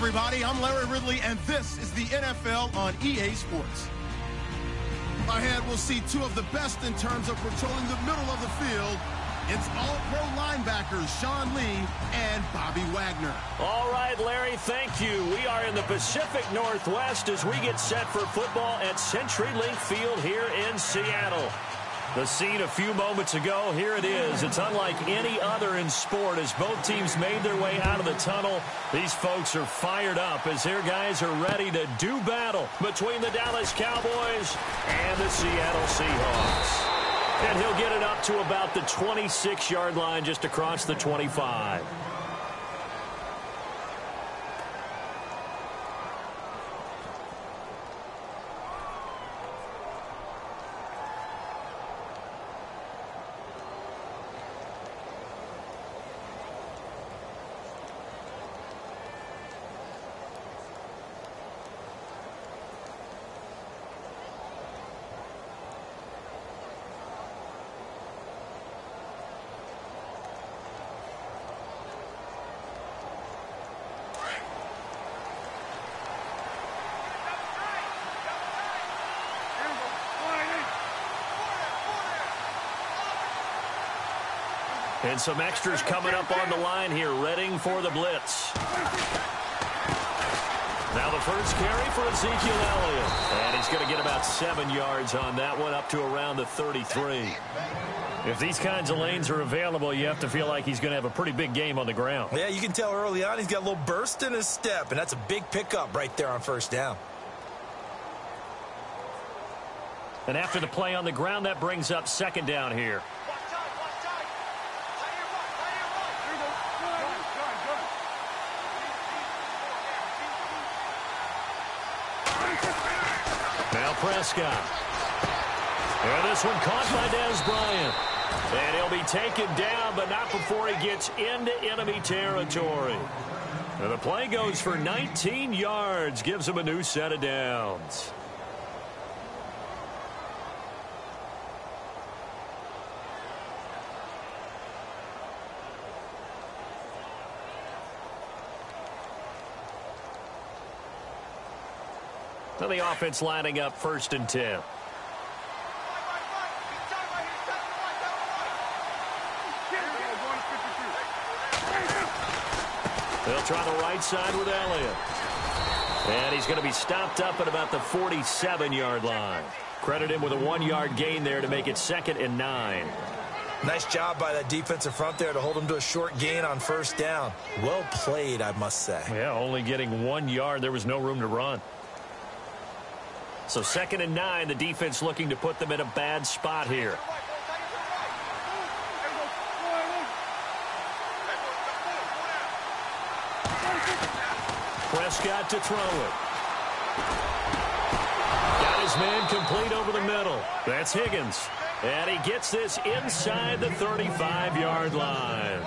everybody. I'm Larry Ridley, and this is the NFL on EA Sports. Ahead, we'll see two of the best in terms of patrolling the middle of the field. It's all-pro linebackers Sean Lee and Bobby Wagner. All right, Larry, thank you. We are in the Pacific Northwest as we get set for football at CenturyLink Field here in Seattle. The scene a few moments ago, here it is. It's unlike any other in sport as both teams made their way out of the tunnel. These folks are fired up as their guys are ready to do battle between the Dallas Cowboys and the Seattle Seahawks. And he'll get it up to about the 26-yard line just across the 25. And some extras coming up on the line here, readying for the blitz. Now the first carry for Ezekiel Elliott. And he's going to get about 7 yards on that one, up to around the 33. If these kinds of lanes are available, you have to feel like he's going to have a pretty big game on the ground. Yeah, you can tell early on he's got a little burst in his step, and that's a big pickup right there on first down. And after the play on the ground, that brings up second down here. Now Prescott. And this one caught by Dez Bryant. And he'll be taken down, but not before he gets into enemy territory. And the play goes for 19 yards, gives him a new set of downs. So the offense lining up 1st and 10. They'll try the right side with Elliott. And he's going to be stopped up at about the 47-yard line. Credit him with a 1-yard gain there to make it 2nd and 9. Nice job by that defensive front there to hold him to a short gain on first down. Well played, I must say. Yeah, only getting 1 yard. There was no room to run. So 2nd and 9, the defense looking to put them in a bad spot here. Prescott to throw it. Got his man complete over the middle. That's Higgins. And he gets this inside the 35-yard line.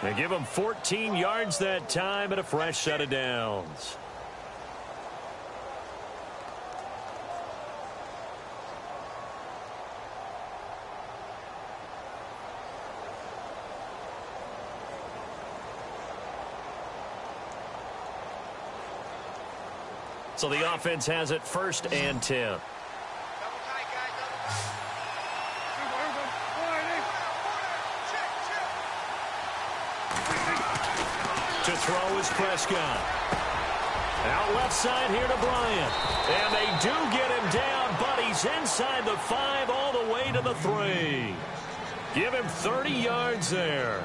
They give him 14 yards that time and a fresh set of downs. So the offense has it 1st and 10. To throw is Prescott. Out left side here to Bryant. And they do get him down, but he's inside the 5 all the way to the 3. Give him 30 yards there.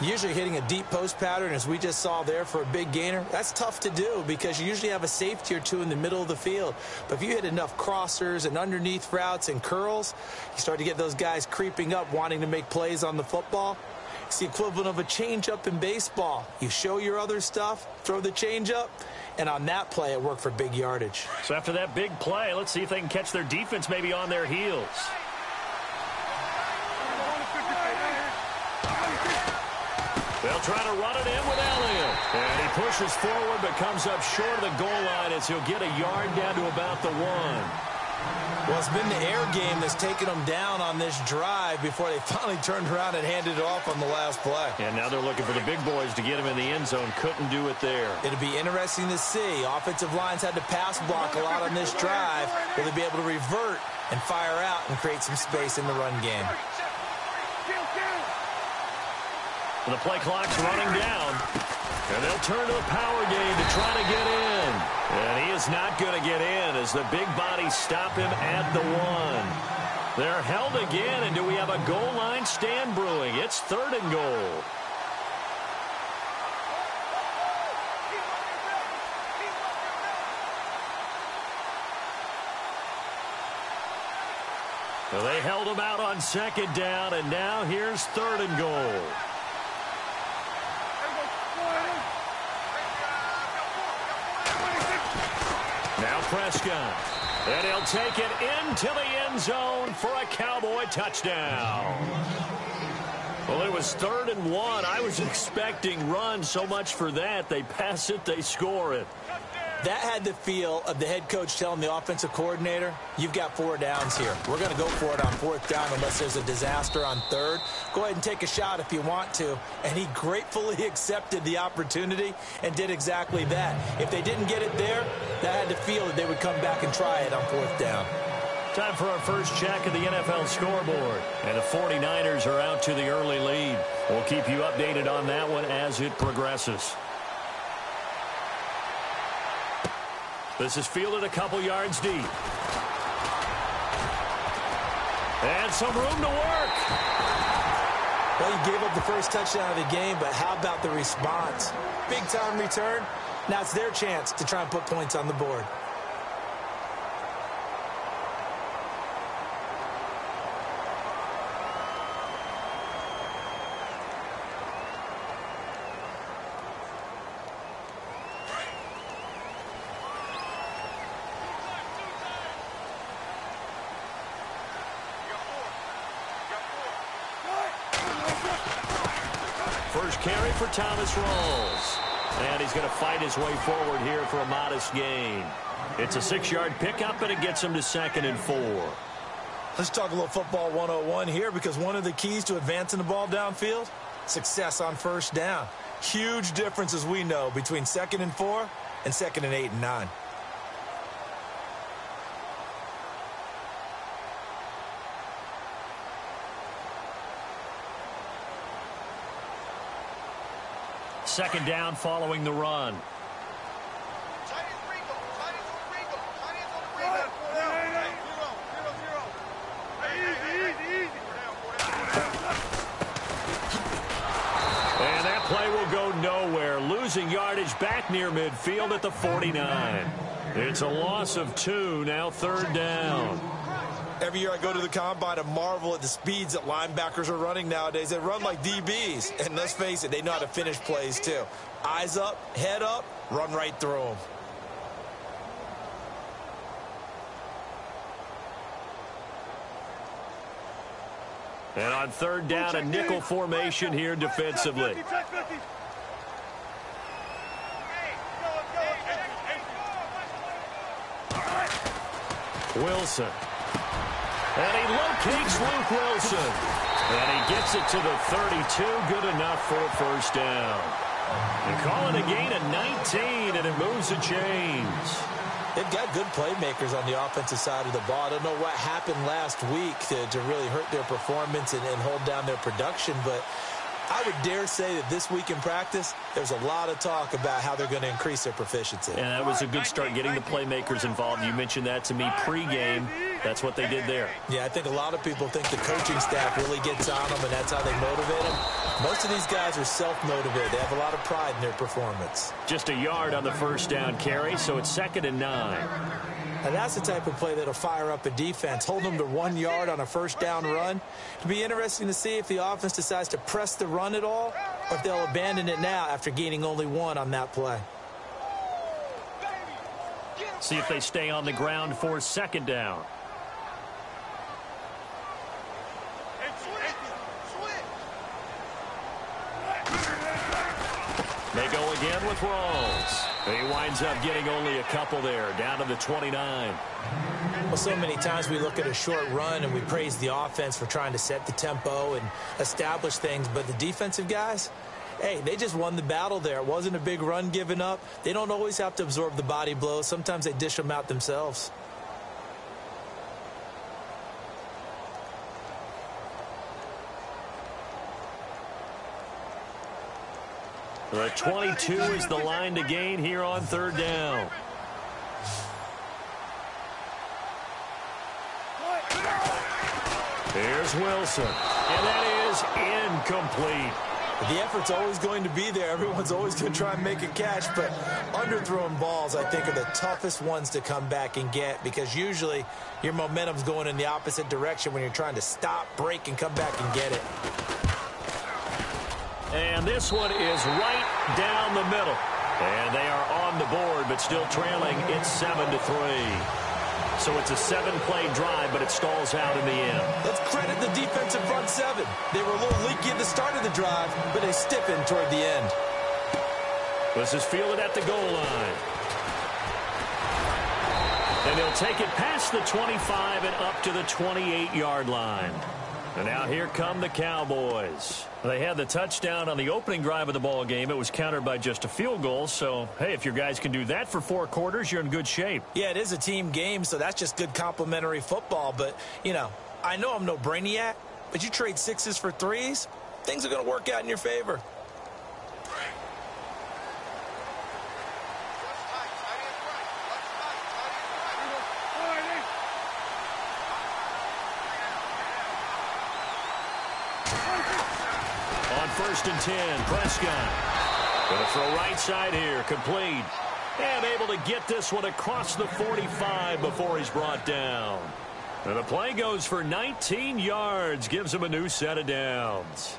Usually hitting a deep post pattern, as we just saw there, for a big gainer, that's tough to do because you usually have a safety or two in the middle of the field. But if you hit enough crossers and underneath routes and curls, you start to get those guys creeping up wanting to make plays on the football. It's the equivalent of a changeup in baseball. You show your other stuff, throw the changeup, and on that play it worked for big yardage. So after that big play, let's see if they can catch their defense maybe on their heels. They'll try to run it in with Elliott. And he pushes forward but comes up short of the goal line as he'll get a yard down to about the 1. Well, it's been the air game that's taken them down on this drive before they finally turned around and handed it off on the last play. And now they're looking for the big boys to get him in the end zone. Couldn't do it there. It'll be interesting to see. Offensive lines had to pass block a lot on this drive. Will they be able to revert and fire out and create some space in the run game? The play clock's running down. And they'll turn to the power game to try to get in. And he is not going to get in as the big bodies stop him at the 1. They're held again, and do we have a goal line stand brewing? It's 3rd and goal. So they held him out on 2nd down, and now here's 3rd and goal. Now Prescott. And he'll take it into the end zone for a Cowboy touchdown. Well, it was 3rd and 1. I was expecting run, so much for that. They pass it, they score it. That had the feel of the head coach telling the offensive coordinator, you've got 4 downs here. We're going to go for it on 4th down unless there's a disaster on 3rd. Go ahead and take a shot if you want to. And he gratefully accepted the opportunity and did exactly that. If they didn't get it there, that had the feel that they would come back and try it on 4th down. Time for our first check of the NFL scoreboard. And the 49ers are out to the early lead. We'll keep you updated on that one as it progresses. This is fielded a couple yards deep. And some room to work. Well, you gave up the first touchdown of the game, but how about the response? Big-time return. Now it's their chance to try and put points on the board. First carry for Thomas Rawls. And he's going to fight his way forward here for a modest gain. It's a 6-yard pickup, and it gets him to 2nd and 4. Let's talk a little football 101 here, because one of the keys to advancing the ball downfield, success on 1st down. Huge difference, as we know, between 2nd and 4 and 2nd and 8 and 9. Second down following the run. And that play will go nowhere. Losing yardage back near midfield at the 49. It's a loss of 2, now 3rd down. Every year I go to the combine and marvel at the speeds that linebackers are running nowadays. They run like DBs. And let's face it, they know how to finish plays too. Eyes up, head up, run right through them. And on 3rd down, a nickel formation here defensively. Wilson. And he locates Luke Wilson. And he gets it to the 32. Good enough for a 1st down. And call it a gain of 19, and it moves the chains. They've got good playmakers on the offensive side of the ball. I don't know what happened last week to really hurt their performance and hold down their production, but I would dare say that this week in practice, there's a lot of talk about how they're going to increase their proficiency. And that was a good start, getting the playmakers involved. You mentioned that to me pregame. That's what they did there. Yeah, I think a lot of people think the coaching staff really gets on them, and that's how they motivate them. Most of these guys are self-motivated. They have a lot of pride in their performance. Just a yard on the 1st down carry, so it's 2nd and 9. And that's the type of play that'll fire up a defense. Hold them to 1 yard on a 1st down run. It'll be interesting to see if the offense decides to press the run at all, or if they'll abandon it now after gaining only 1 on that play. See if they stay on the ground for 2nd down. They go again with Rawls. He winds up getting only a couple there, down to the 29. Well, so many times we look at a short run and we praise the offense for trying to set the tempo and establish things, but the defensive guys, hey, they just won the battle there. It wasn't a big run given up. They don't always have to absorb the body blows. Sometimes they dish them out themselves. The 22 is the line to gain here on third down. Here's Wilson, and that is incomplete. The effort's always going to be there. Everyone's always going to try and make a catch, but underthrown balls, I think, are the toughest ones to come back and get because usually your momentum's going in the opposite direction when you're trying to stop, break, and come back and get it. And this one is right down the middle. And they are on the board, but still trailing. It's 7-3. So it's a 7-play drive, but it stalls out in the end. Let's credit the defensive front seven. They were a little leaky at the start of the drive, but they stiffened toward the end. This is fielded at the goal line. And he'll take it past the 25 and up to the 28-yard line. And now here come the Cowboys. They had the touchdown on the opening drive of the ball game. It was countered by just a field goal. So, hey, if your guys can do that for 4 quarters, you're in good shape. Yeah, it is a team game, so that's just good complimentary football. But, you know I'm no brainiac, but you trade 6s for 3s, things are going to work out in your favor. First and 10, Prescott. Going to throw right side here, complete. And able to get this one across the 45 before he's brought down. And the play goes for 19 yards, gives him a new set of downs.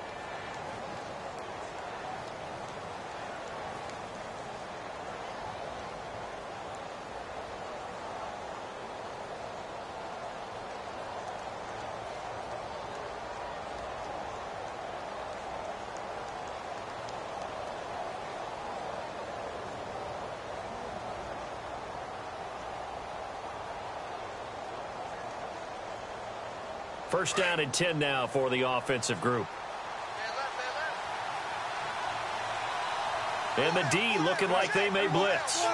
First down and 10 now for the offensive group. And the D looking like they may blitz.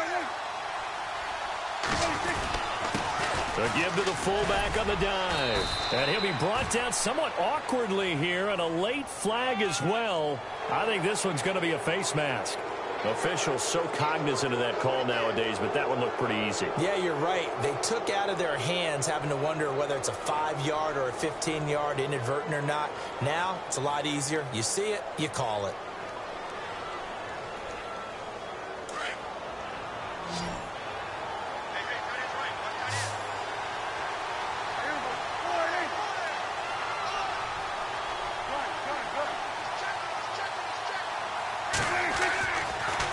A give to the fullback on the dive. And he'll be brought down somewhat awkwardly here, and a late flag as well. I think this one's going to be a face mask. Officials so cognizant of that call nowadays, but that one looked pretty easy. Yeah, you're right. They took out of their hands having to wonder whether it's a 5-yard or a 15-yard inadvertent or not. Now, it's a lot easier. You see it, you call it.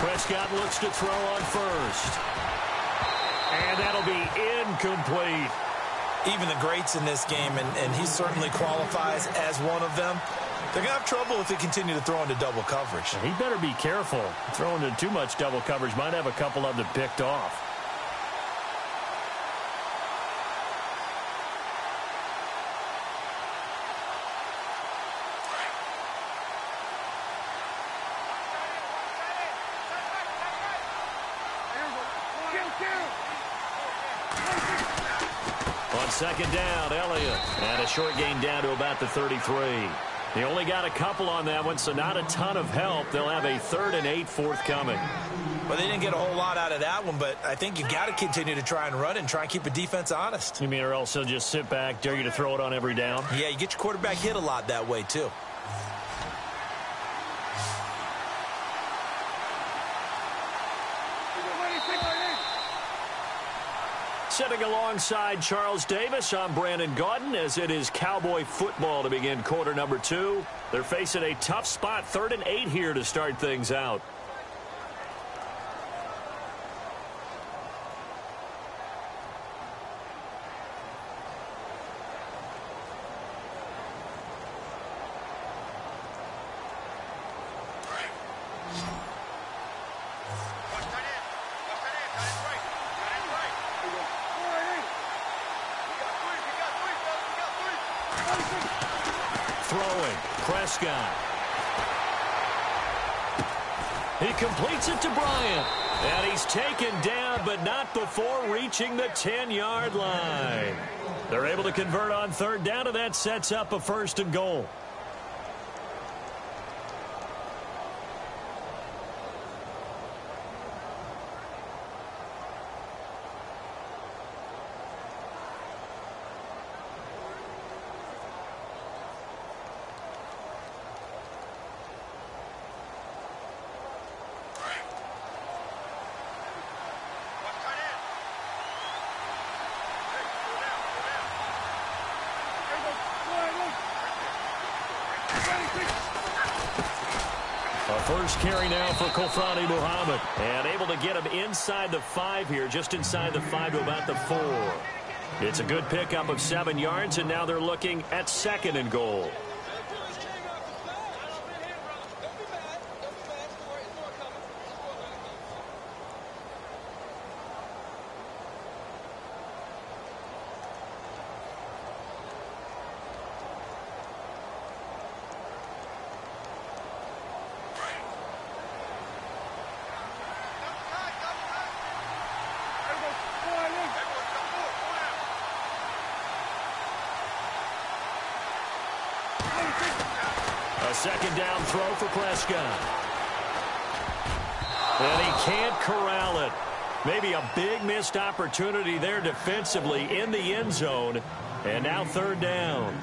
Prescott looks to throw on first. And that'll be incomplete. Even the greats in this game, and he certainly qualifies as one of them, they're going to have trouble if they continue to throw into double coverage. He better be careful. Throwing into too much double coverage might have a couple of them picked off. Second down, Elliott. And a short gain down to about the 33. He only got a couple on that one, so not a ton of help. They'll have a 3rd and 8 forthcoming. Well, they didn't get a whole lot out of that one, but I think you got to continue to try and run and try and keep a defense honest. You mean, or else they'll just sit back, dare you to throw it on every down? Yeah, you get your quarterback hit a lot that way, too. Sitting alongside Charles Davis, I'm Brandon Gaudin, as it is Cowboy football to begin quarter number 2. They're facing a tough spot, 3rd and 8 here to start things out. Throwing, Prescott. He completes it to Bryant. And he's taken down, but not before reaching the 10-yard line. They're able to convert on third down, and that sets up a 1st and goal. First carry now for Kofrani Muhammad. And able to get him inside the 5 here, just inside the 5 to about the 4. It's a good pickup of 7 yards, and now they're looking at 2nd and goal. A 2nd down throw for Prescott. And he can't corral it. Maybe a big missed opportunity there defensively in the end zone. And now 3rd down.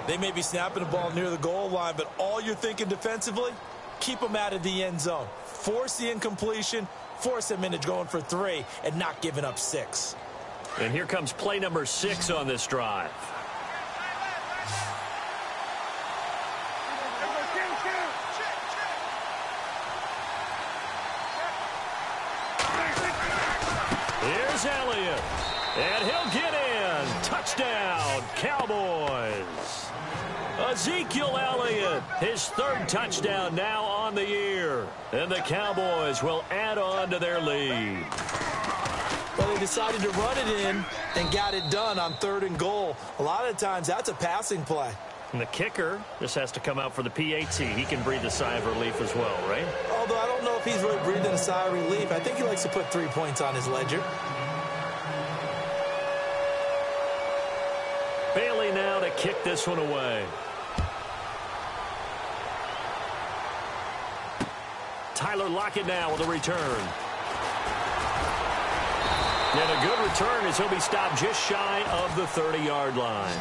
They may be snapping the ball near the goal line, but all you're thinking defensively, keep them out of the end zone. Force the incompletion, force them into going for 3, and not giving up 6. And here comes play number 6 on this drive. Here's Elliott, and he'll get in. Touchdown, Cowboys. Ezekiel Elliott, his 3rd touchdown now on the year. And the Cowboys will add on to their lead. Well, they decided to run it in and got it done on 3rd and goal. A lot of times, that's a passing play. And the kicker just has to come out for the PAT. He can breathe a sigh of relief as well, right? Although I don't know if he's really breathing a sigh of relief. I think he likes to put 3 points on his ledger. Bailey now to kick this one away. Tyler Lockett now with a return. And a good return as he'll be stopped just shy of the 30-yard line.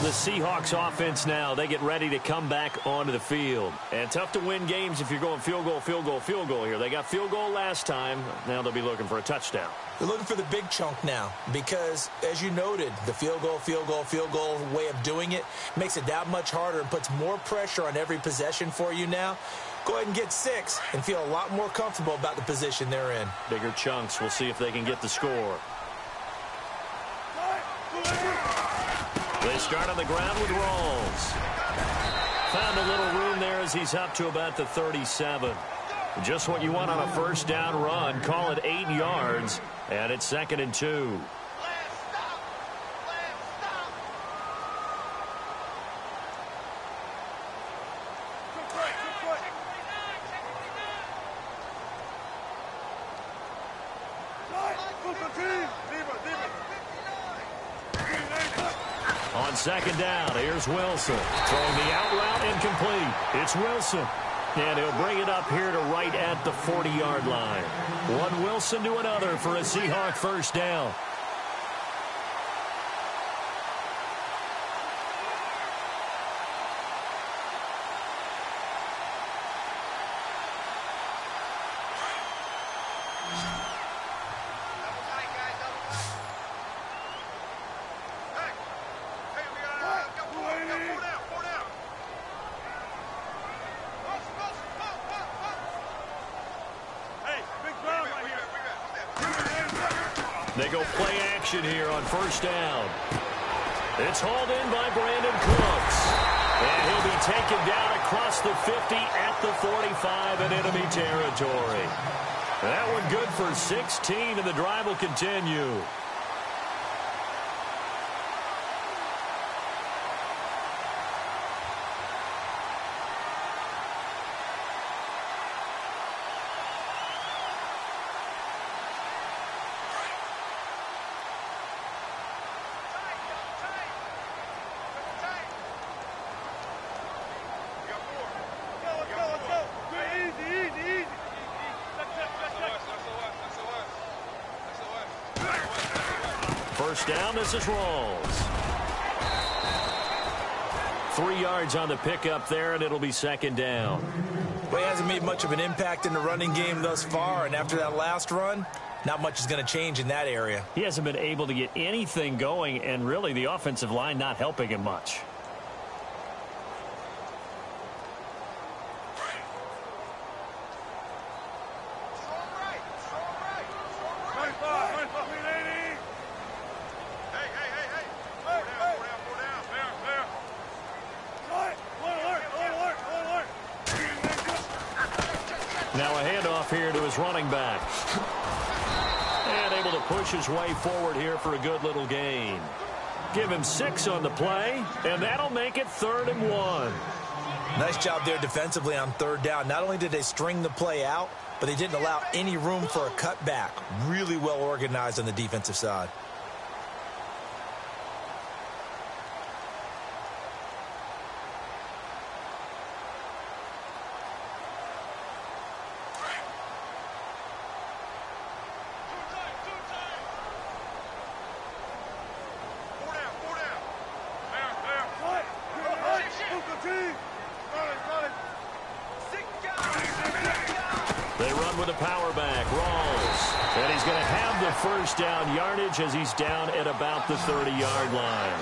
The Seahawks offense now, they get ready to come back onto the field. And tough to win games if you're going field goal, field goal, field goal here. They got field goal last time. Now they'll be looking for a touchdown. They're looking for the big chunk now because, as you noted, the field goal, field goal, field goal way of doing it makes it that much harder and puts more pressure on every possession for you now. Go ahead and get 6 and feel a lot more comfortable about the position they're in. Bigger chunks. We'll see if they can get the score. They start on the ground with Rawls. Found a little room there as he's up to about the 37. Just what you want on a 1st down run. Call it 8 yards, and it's 2nd and 2. On 2nd down, here's Wilson. Throwing the out route incomplete. It's Wilson. And he'll bring it up here to right at the 40-yard line. One Wilson to another for a Seahawk 1st down. They go play action here on 1st down. It's hauled in by Brandon Cooks. And he'll be taken down across the 50 at the 45 in enemy territory. That one good for 16, and the drive will continue. first down. This is Rawls. 3 yards on the pickup there, and it'll be second down. Well, he hasn't made much of an impact in the running game thus far, and after that last run, not much is going to change in that area. He hasn't been able to get anything going, and really the offensive line not helping him much. Now a handoff here to his running back. And able to push his way forward here for a good little gain. Give him 6 on the play, and that'll make it 3rd and 1. Nice job there defensively on 3rd down. Not only did they string the play out, but they didn't allow any room for a cutback. Really well organized on the defensive side. They run with a power back, Rawls. And he's going to have the first down yardage as he's down at about the 30-yard line.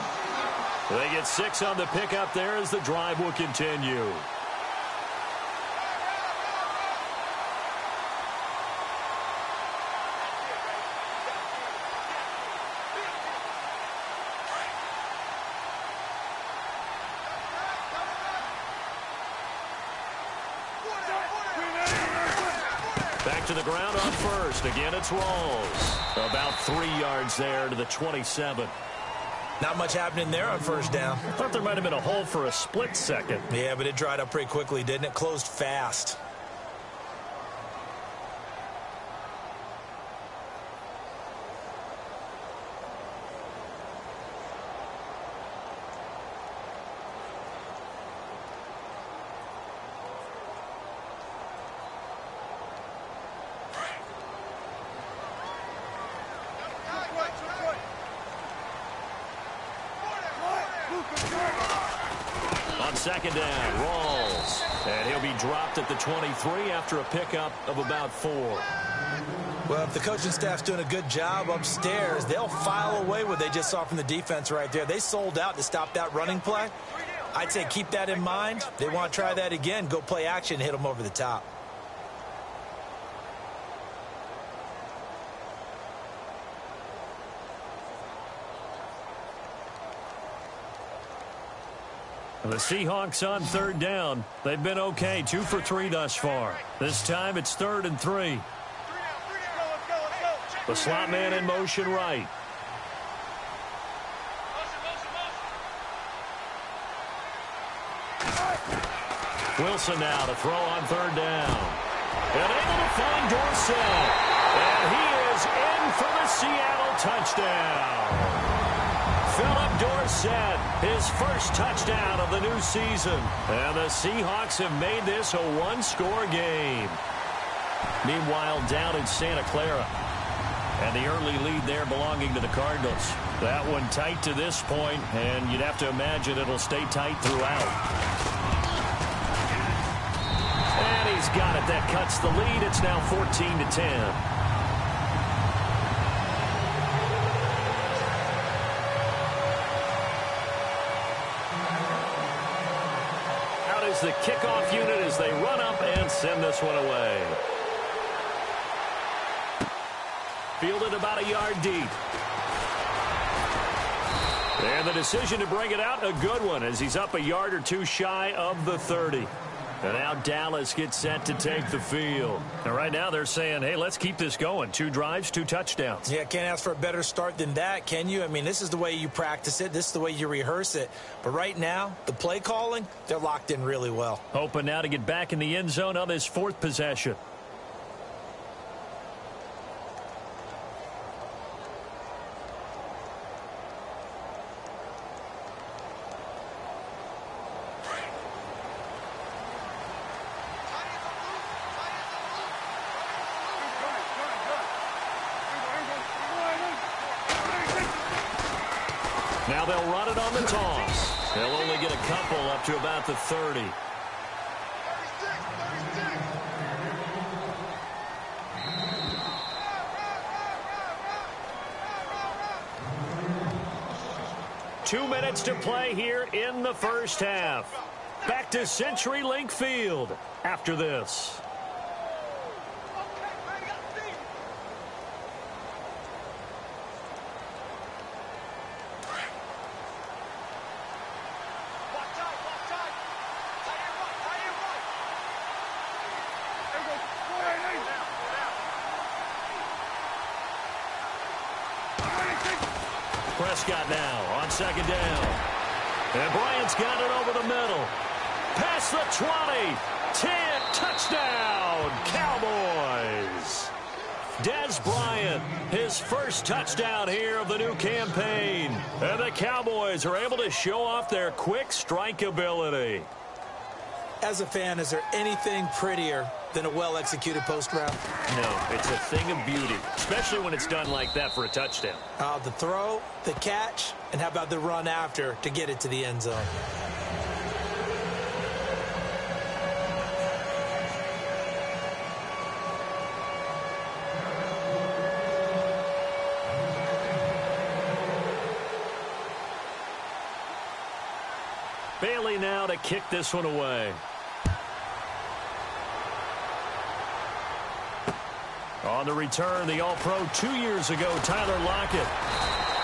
They get 6 on the pickup there as the drive will continue. Back to the ground on first. Again, it's Rawls. About 3 yards there to the 27. Not much happening there on first down. I thought there might have been a hole for a split second. Yeah, but it dried up pretty quickly, didn't it? Closed fast. On second down, Rawls. And he'll be dropped at the 23 after a pickup of about 4. Well, if the coaching staff's doing a good job upstairs, they'll file away what they just saw from the defense right there. They sold out to stop that running play. I'd say keep that in mind. They want to try that again. Go play action, hit them over the top. The Seahawks on 3rd down. They've been okay, 2 for 3 thus far. This time it's 3rd and 3. The slot man in motion right. Wilson now to throw on 3rd down. And able to find Dorsett. And he is in for the Seattle touchdown. Philip Dorsett, his first touchdown of the new season. And the Seahawks have made this a 1-score game. Meanwhile, down in Santa Clara. And the early lead there belonging to the Cardinals. That one tight to this point, and you'd have to imagine it'll stay tight throughout. And he's got it. That cuts the lead. It's now 14-10. The kickoff unit as they run up and send this one away. Fielded about a yard deep. And the decision to bring it out, a good one, as he's up a yard or 2 shy of the 30. And now Dallas gets set to take the field. And right now they're saying, hey, let's keep this going. 2 drives, 2 touchdowns. Yeah, can't ask for a better start than that, can you? I mean, this is the way you practice it. This is the way you rehearse it. But right now, the play calling, they're locked in really well. Hoping now to get back in the end zone on this 4th possession. Now they'll run it on the toss. They'll only get a couple up to about the 30. 2 minutes to play here in the first half. Back to CenturyLink Field after this. Prescott now on second down. And Bryant's got it over the middle. Past the 20. 10. Touchdown, Cowboys. Dez Bryant, his first touchdown here of the new campaign. And the Cowboys are able to show off their quick strike ability. As a fan, is there anything prettier than a well-executed post route? No, it's a thing of beauty, especially when it's done like that for a touchdown. The throw, the catch, and how about the run after to get it to the end zone? Bailey now to kick this one away. On the return, the All-Pro 2 years ago, Tyler Lockett.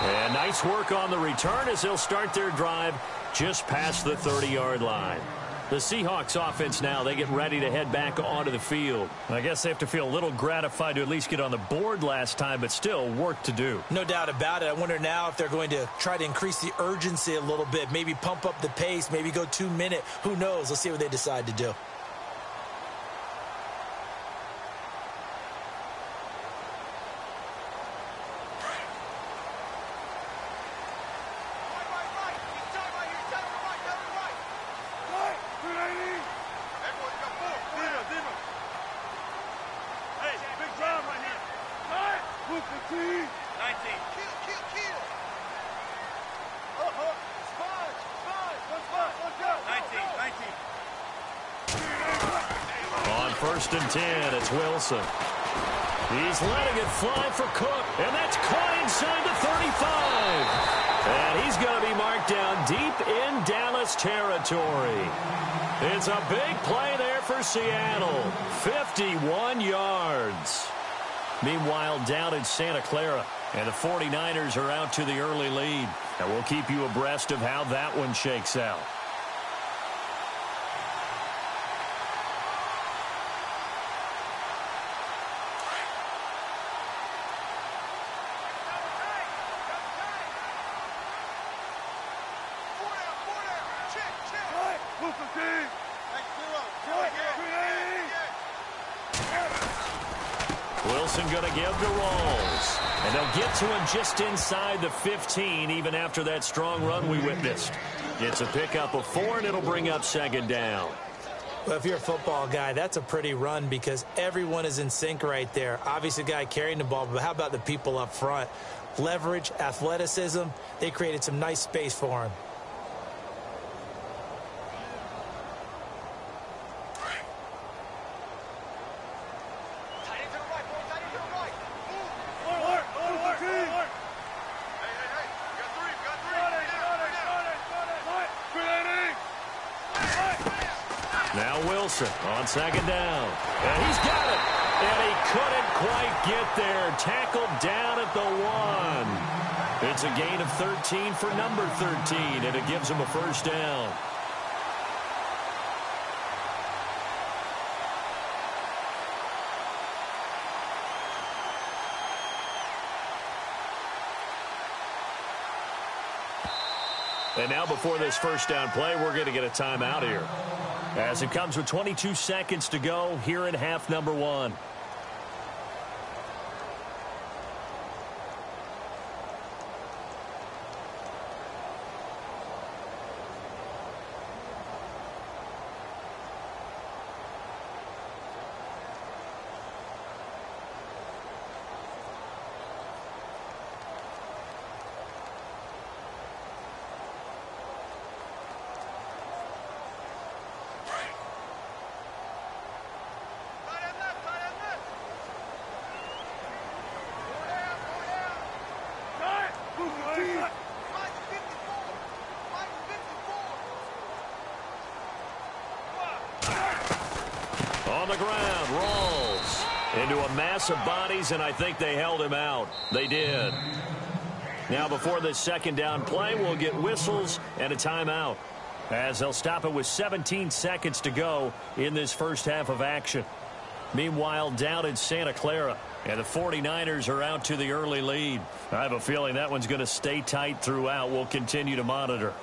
And nice work on the return as they'll start their drive just past the 30-yard line. The Seahawks offense now, they get ready to head back onto the field. I guess they have to feel a little gratified to at least get on the board last time, but still work to do. No doubt about it. I wonder now if they're going to try to increase the urgency a little bit, maybe pump up the pace, maybe go 2 minute. Who knows? Let's see what they decide to do. First and 10, it's Wilson. He's letting it fly for Cook, and that's caught inside the 35. And he's going to be marked down deep in Dallas territory. It's a big play there for Seattle. 51 yards. Meanwhile, down in Santa Clara, and the 49ers are out to the early lead. And we'll keep you abreast of how that one shakes out. Wilson going to give to Rawls. And they'll get to him just inside the 15, even after that strong run we witnessed. It's a pickup of 4, and it'll bring up second down. Well, if you're a football guy, that's a pretty run because everyone is in sync right there. Obviously, the guy carrying the ball, but how about the people up front? Leverage, athleticism, they created some nice space for him. On second down. And he's got it. And he couldn't quite get there. Tackled down at the 1. It's a gain of 13 for number 13, and it gives him a first down. And now before this first down play, we're going to get a timeout here, as it comes with 22 seconds to go here in half number 1. On the ground, rolls into a mass of bodies, and I think they held him out. They did. Now before this second down play, we'll get whistles and a timeout, as they'll stop it with 17 seconds to go in this first half of action. Meanwhile, down in Santa Clara, and the 49ers are out to the early lead. I have a feeling that one's going to stay tight throughout. We'll continue to monitor.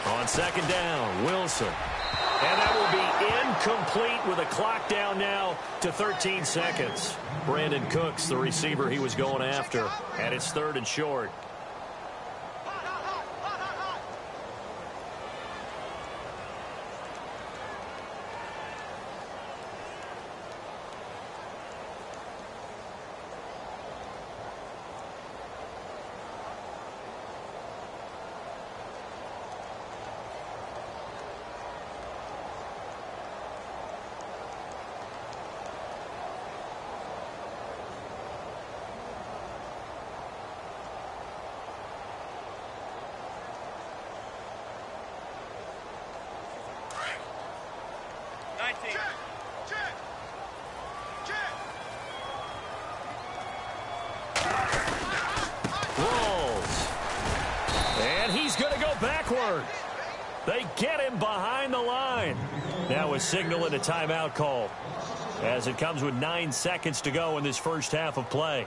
On second down, Wilson. And that will be incomplete with a clock down now to 13 seconds. Brandon Cooks, the receiver he was going after. And it's 3rd and short. They get him behind the line. Now a signal and a timeout call, as it comes with 9 seconds to go in this first half of play.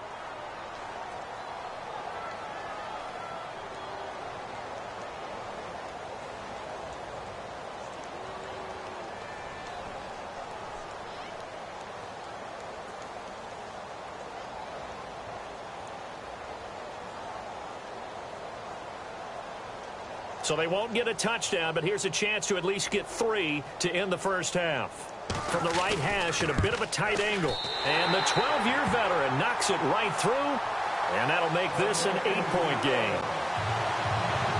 So they won't get a touchdown, but here's a chance to at least get 3 to end the first half. From the right hash at a bit of a tight angle. And the 12-year veteran knocks it right through, and that'll make this an 8-point game.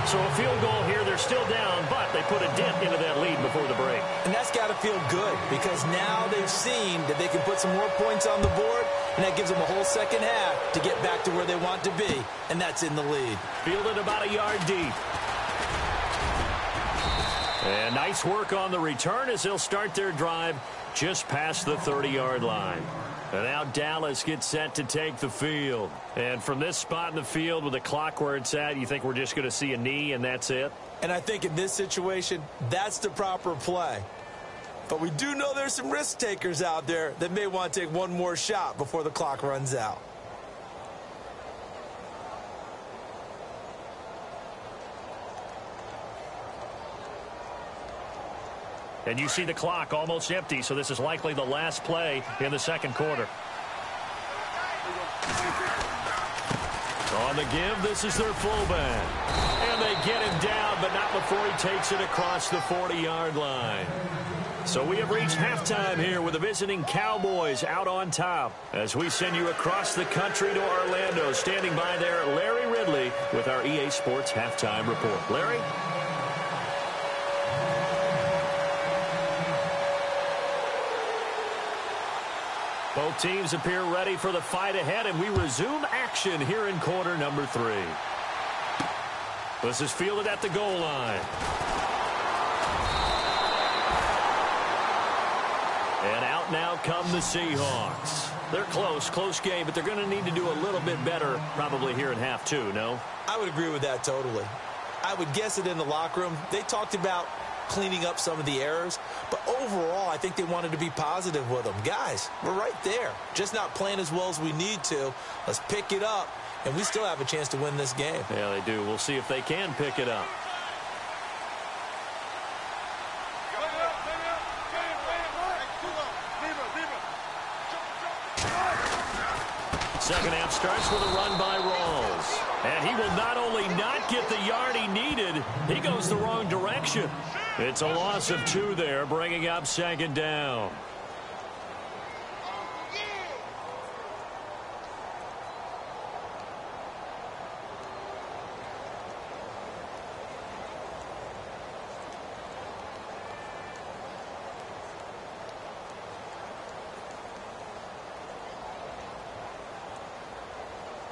So a field goal here, they're still down, but they put a dent into that lead before the break. And that's got to feel good, because now they've seen that they can put some more points on the board, and that gives them a whole second half to get back to where they want to be, and that's in the lead. Fielded about a yard deep. And nice work on the return as they'll start their drive just past the 30-yard line. And now Dallas gets set to take the field. And from this spot in the field with the clock where it's at, you think we're just going to see a knee and that's it? And I think in this situation, that's the proper play. But we do know there's some risk takers out there that may want to take one more shot before the clock runs out. And you see the clock almost empty, so this is likely the last play in the second quarter. On the give, this is their fullback. And they get him down, but not before he takes it across the 40-yard line. So we have reached halftime here with the visiting Cowboys out on top. As we send you across the country to Orlando, standing by there, Larry Ridley with our EA Sports Halftime Report. Larry? Both teams appear ready for the fight ahead, and we resume action here in quarter number 3. This is fielded at the goal line. And out now come the Seahawks. They're close game, but they're going to need to do a little bit better probably here in half 2, no? I would agree with that totally. I would guess it in the locker room. They talked about cleaning up some of the errors, but overall I think they wanted to be positive with them. Guys, we're right there, just not playing as well as we need to. Let's pick it up, and we still have a chance to win this game. Yeah, they do. We'll see if they can pick it up. Second half starts with a run by Rawls. And he will not only not get the yard he needed, he goes the wrong direction. It's a loss of 2 there, bringing up second down.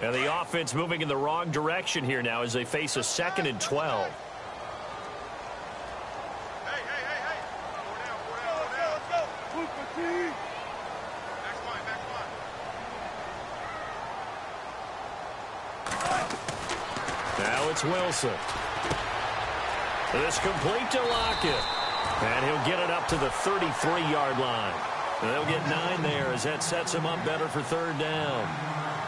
And the offense moving in the wrong direction here now as they face a 2nd and 12. Now it's Wilson. This complete to Lockett. And he'll get it up to the 33-yard line. They'll get 9 there as that sets him up better for 3rd down.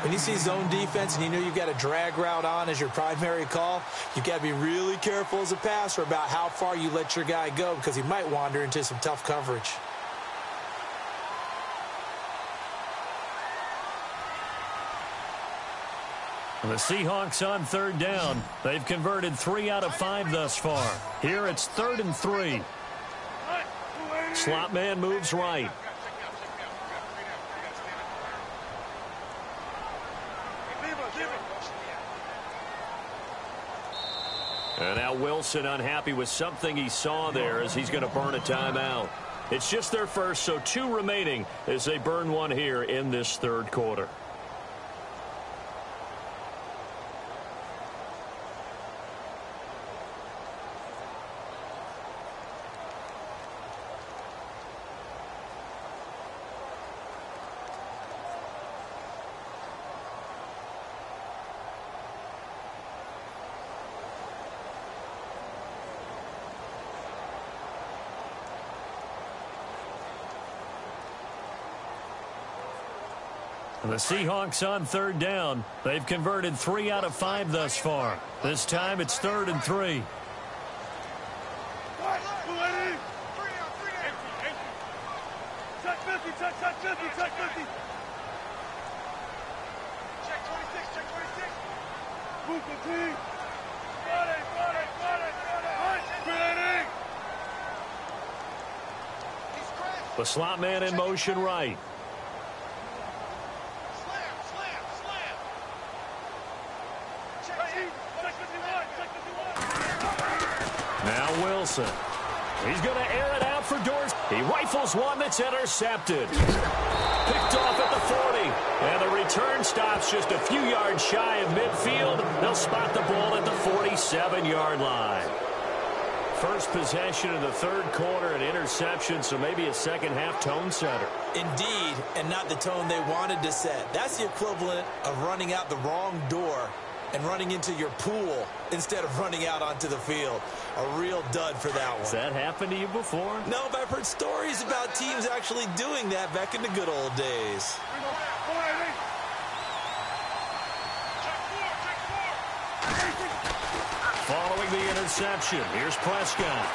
When you see zone defense and you know you've got a drag route on as your primary call, you've got to be really careful as a passer about how far you let your guy go because he might wander into some tough coverage. The Seahawks on 3rd down. They've converted 3 out of 5 thus far. Here it's 3rd and 3. Slot man moves right. And now Wilson unhappy with something he saw there as he's going to burn a timeout. It's just their first, so 2 remaining as they burn one here in this 3rd quarter. The Seahawks on 3rd down. They've converted 3 out of 5 thus far. This time it's 3rd and 3. Check 50, check 50, check 50. Check 26, check 26. Move the team. Got it. The slot man in motion right. Now Wilson. He's going to air it out for Dorsey. He rifles one that's intercepted. Picked off at the 40. And the return stops just a few yards shy of midfield. They'll spot the ball at the 47-yard line. First possession of the 3rd quarter, an interception, so maybe a second-half tone setter. Indeed, and not the tone they wanted to set. That's the equivalent of running out the wrong door and running into your pool instead of running out onto the field. A real dud for that one. Has that happened to you before? No, but I've heard stories about teams actually doing that back in the good old days. Following the interception, here's Prescott.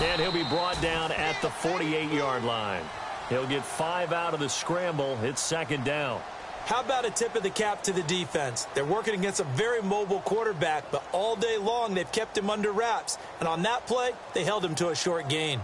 And he'll be brought down at the 48-yard line. He'll get 5 out of the scramble. It's 2nd down. How about a tip of the cap to the defense? They're working against a very mobile quarterback, but all day long they've kept him under wraps. And on that play, they held him to a short gain.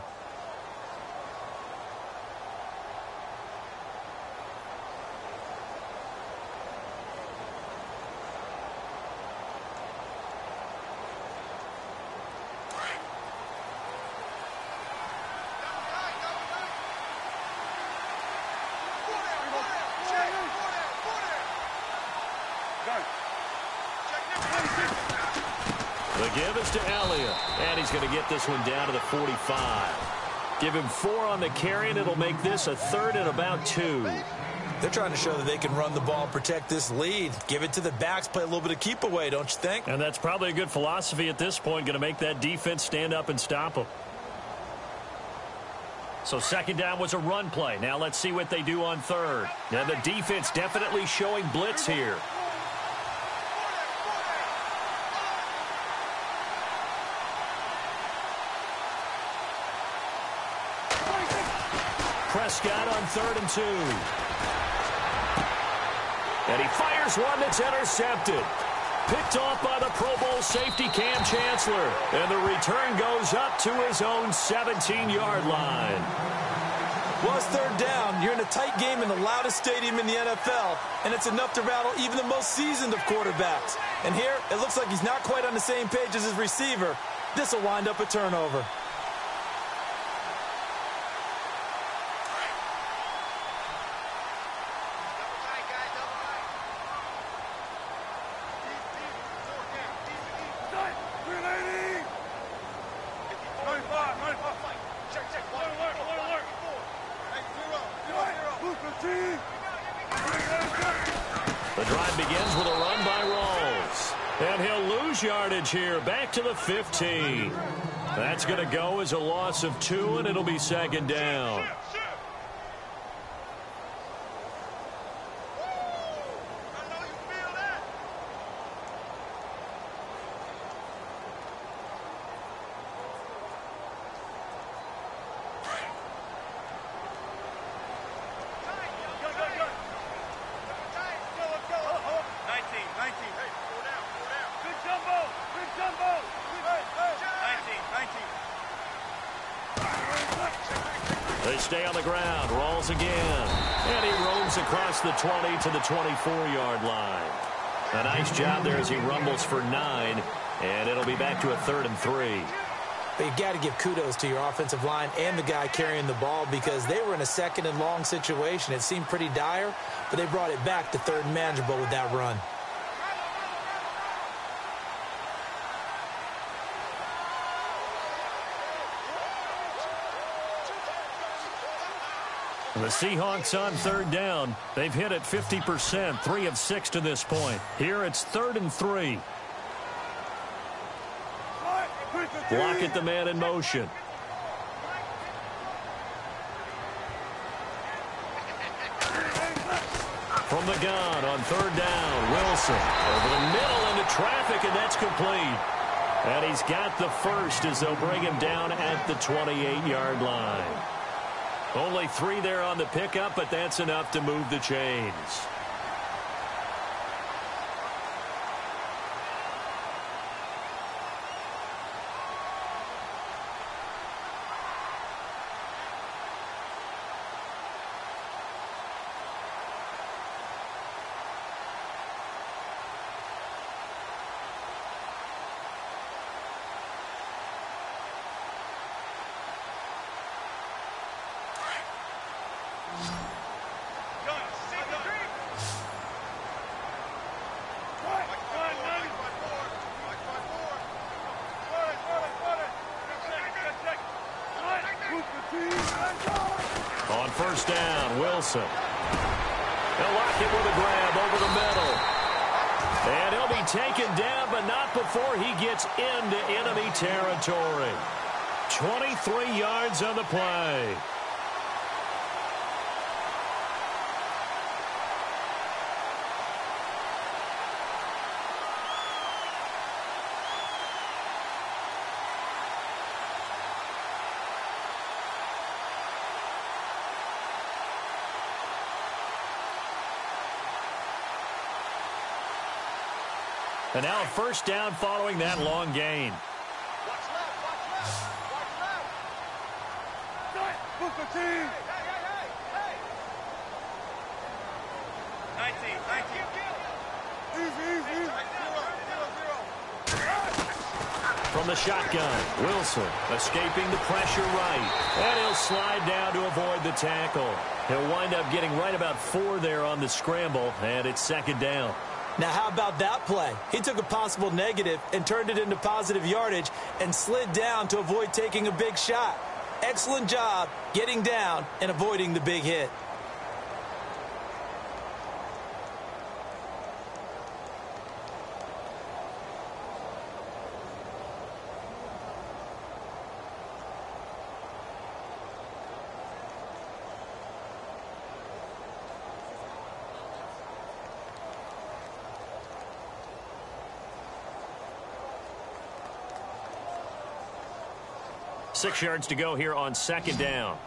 The give is to Elliott, and he's going to get this one down to the 45. Give him 4 on the carry, and it'll make this a 3rd and about 2. They're trying to show that they can run the ball, protect this lead. Give it to the backs, play a little bit of keep away, don't you think? And that's probably a good philosophy at this point, going to make that defense stand up and stop them. So 2nd down was a run play. Now let's see what they do on 3rd. Now the defense definitely showing blitz here. Prescott on 3rd and 2. And he fires one that's intercepted. Picked off by the Pro Bowl safety Cam Chancellor. And the return goes up to his own 17-yard line. Well, it's 3rd down. You're in a tight game in the loudest stadium in the NFL, and it's enough to rattle even the most seasoned of quarterbacks. And here, it looks like he's not quite on the same page as his receiver. This will wind up a turnover. The drive begins with a run by Rawls. And he'll lose yardage here, back to the 15. That's going to go as a loss of 2, and it'll be second down. They stay on the ground. Rawls again. And he roams across the 20 to the 24-yard line. A nice job there as he rumbles for 9. And it'll be back to a 3rd and 3. But you've got to give kudos to your offensive line and the guy carrying the ball because they were in a 2nd and long situation. It seemed pretty dire, but they brought it back to 3rd and manageable with that run. The Seahawks on 3rd down. They've hit it 50%, 3 of 6 to this point. Here it's 3rd and 3. Lockett, the man in motion. From the gun on 3rd down, Wilson over the middle into traffic, and that's complete. And he's got the first as they'll bring him down at the 28-yard line. Only 3 there on the pickup, but that's enough to move the chains. On 1st down, Wilson. They'll lock it with a grab over the middle. And he'll be taken down, but not before he gets into enemy territory. 23 yards on the play. And now a 1st down following that long gain. Watch left, watch left, watch left. Booker T. Hey. 19. From the shotgun, Wilson escaping the pressure right. And he'll slide down to avoid the tackle. He'll wind up getting right about 4 there on the scramble, and it's 2nd down. Now, how about that play? He took a possible negative and turned it into positive yardage and slid down to avoid taking a big shot. Excellent job getting down and avoiding the big hit. Six yards to go here on 2nd down.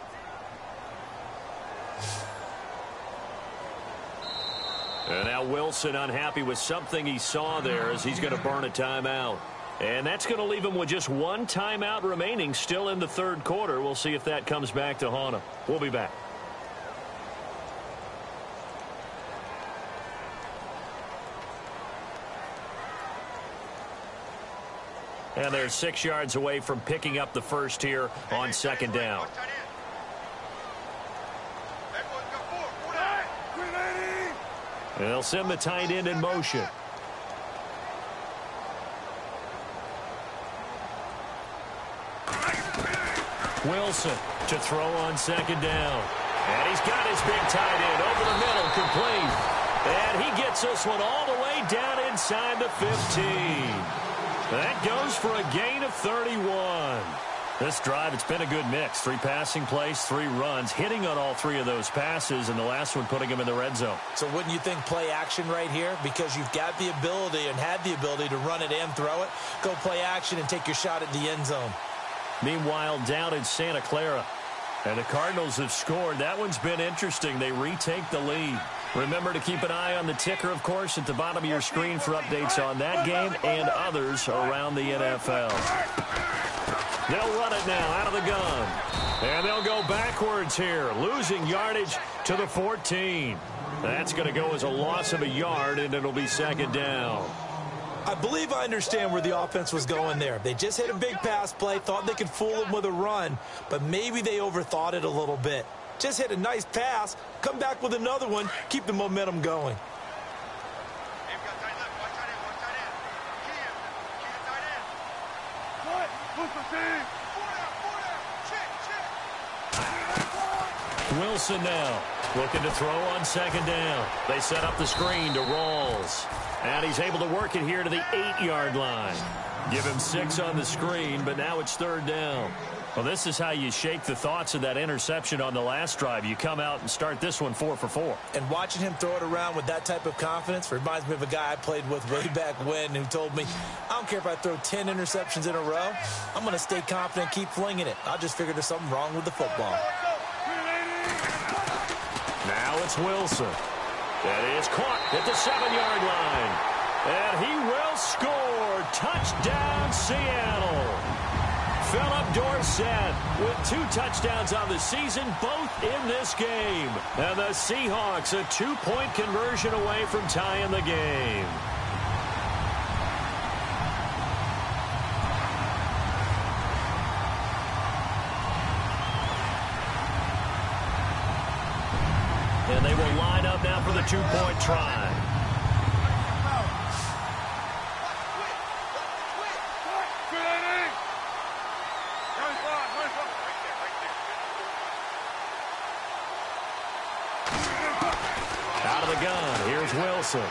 And now Wilson unhappy with something he saw there as he's going to burn a timeout. And that's going to leave him with just 1 timeout remaining still in the 3rd quarter. We'll see if that comes back to haunt him. We'll be back. And they're 6 yards away from picking up the first here on 2nd down. And they'll send the tight end in motion. Wilson to throw on 2nd down. And he's got his big tight end over the middle, complete. And he gets this one all the way down inside the 15. That goes for a gain of 31. This drive, it's been a good mix. 3 passing plays, 3 runs, hitting on all 3 of those passes, and the last one putting him in the red zone. So wouldn't you think play action right here? Because you've got the ability and had the ability to run it and throw it. Go play action and take your shot at the end zone. Meanwhile, down in Santa Clara, and the Cardinals have scored. That one's been interesting. They retake the lead. Remember to keep an eye on the ticker, of course, at the bottom of your screen for updates on that game and others around the NFL. They'll run it now out of the gun. And they'll go backwards here, losing yardage to the 14. That's going to go as a loss of a yard, and it'll be second down. I believe I understand where the offense was going there. They just hit a big pass play, thought they could fool him with a run, but maybe they overthought it a little bit. Just hit a nice pass, come back with another one, keep the momentum going. Wilson now looking to throw on second down. They set up the screen to Rawls. And he's able to work it here to the 8-yard line. Give him 6 on the screen, but now it's third down. Well, this is how you shake the thoughts of that interception on the last drive. You come out and start this one 4 for 4. And watching him throw it around with that type of confidence reminds me of a guy I played with way back when who told me, I don't care if I throw 10 interceptions in a row. I'm going to stay confident, keep flinging it. I just figured there's something wrong with the football. Now it's Wilson. That is caught at the 7-yard line. And he will score. Touchdown, Seattle. Philip Dorsett with 2 touchdowns on the season, both in this game. And the Seahawks a 2-point conversion away from tying the game. And they will line up now for the 2-point try. Out of the gun, here's Wilson.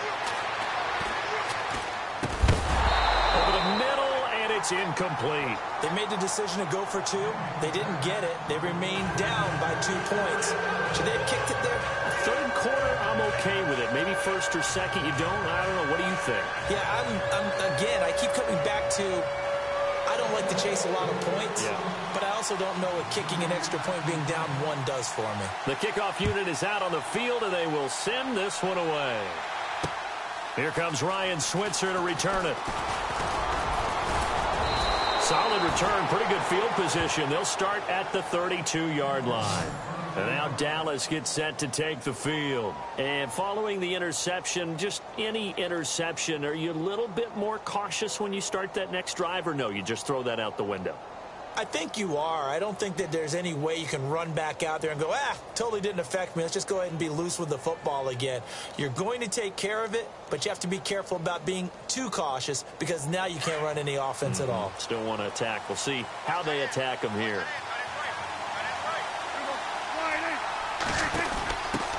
Over the middle, and it's incomplete. They made the decision to go for 2. They didn't get it. They remained down by 2 points. Should they have kicked it there? Third quarter, I'm okay with it. Maybe first or second, you don't. I don't know. What do you think? Yeah, again, I keep coming back to I don't like to chase a lot of points, but I also don't know what kicking an extra point being down 1 does for me. The kickoff unit is out on the field, and they will send this one away. Here comes Ryan Switzer to return it. Solid return, pretty good field position. They'll start at the 32-yard line. And now Dallas gets set to take the field. And following the interception, just any interception, are you a little bit more cautious when you start that next drive, or no, you just throw that out the window? I think you are. I don't think that there's any way you can run back out there and go, totally didn't affect me. Let's just go ahead and be loose with the football again. You're going to take care of it, but you have to be careful about being too cautious because now you can't run any offense at all. Still want to attack. We'll see how they attack them here.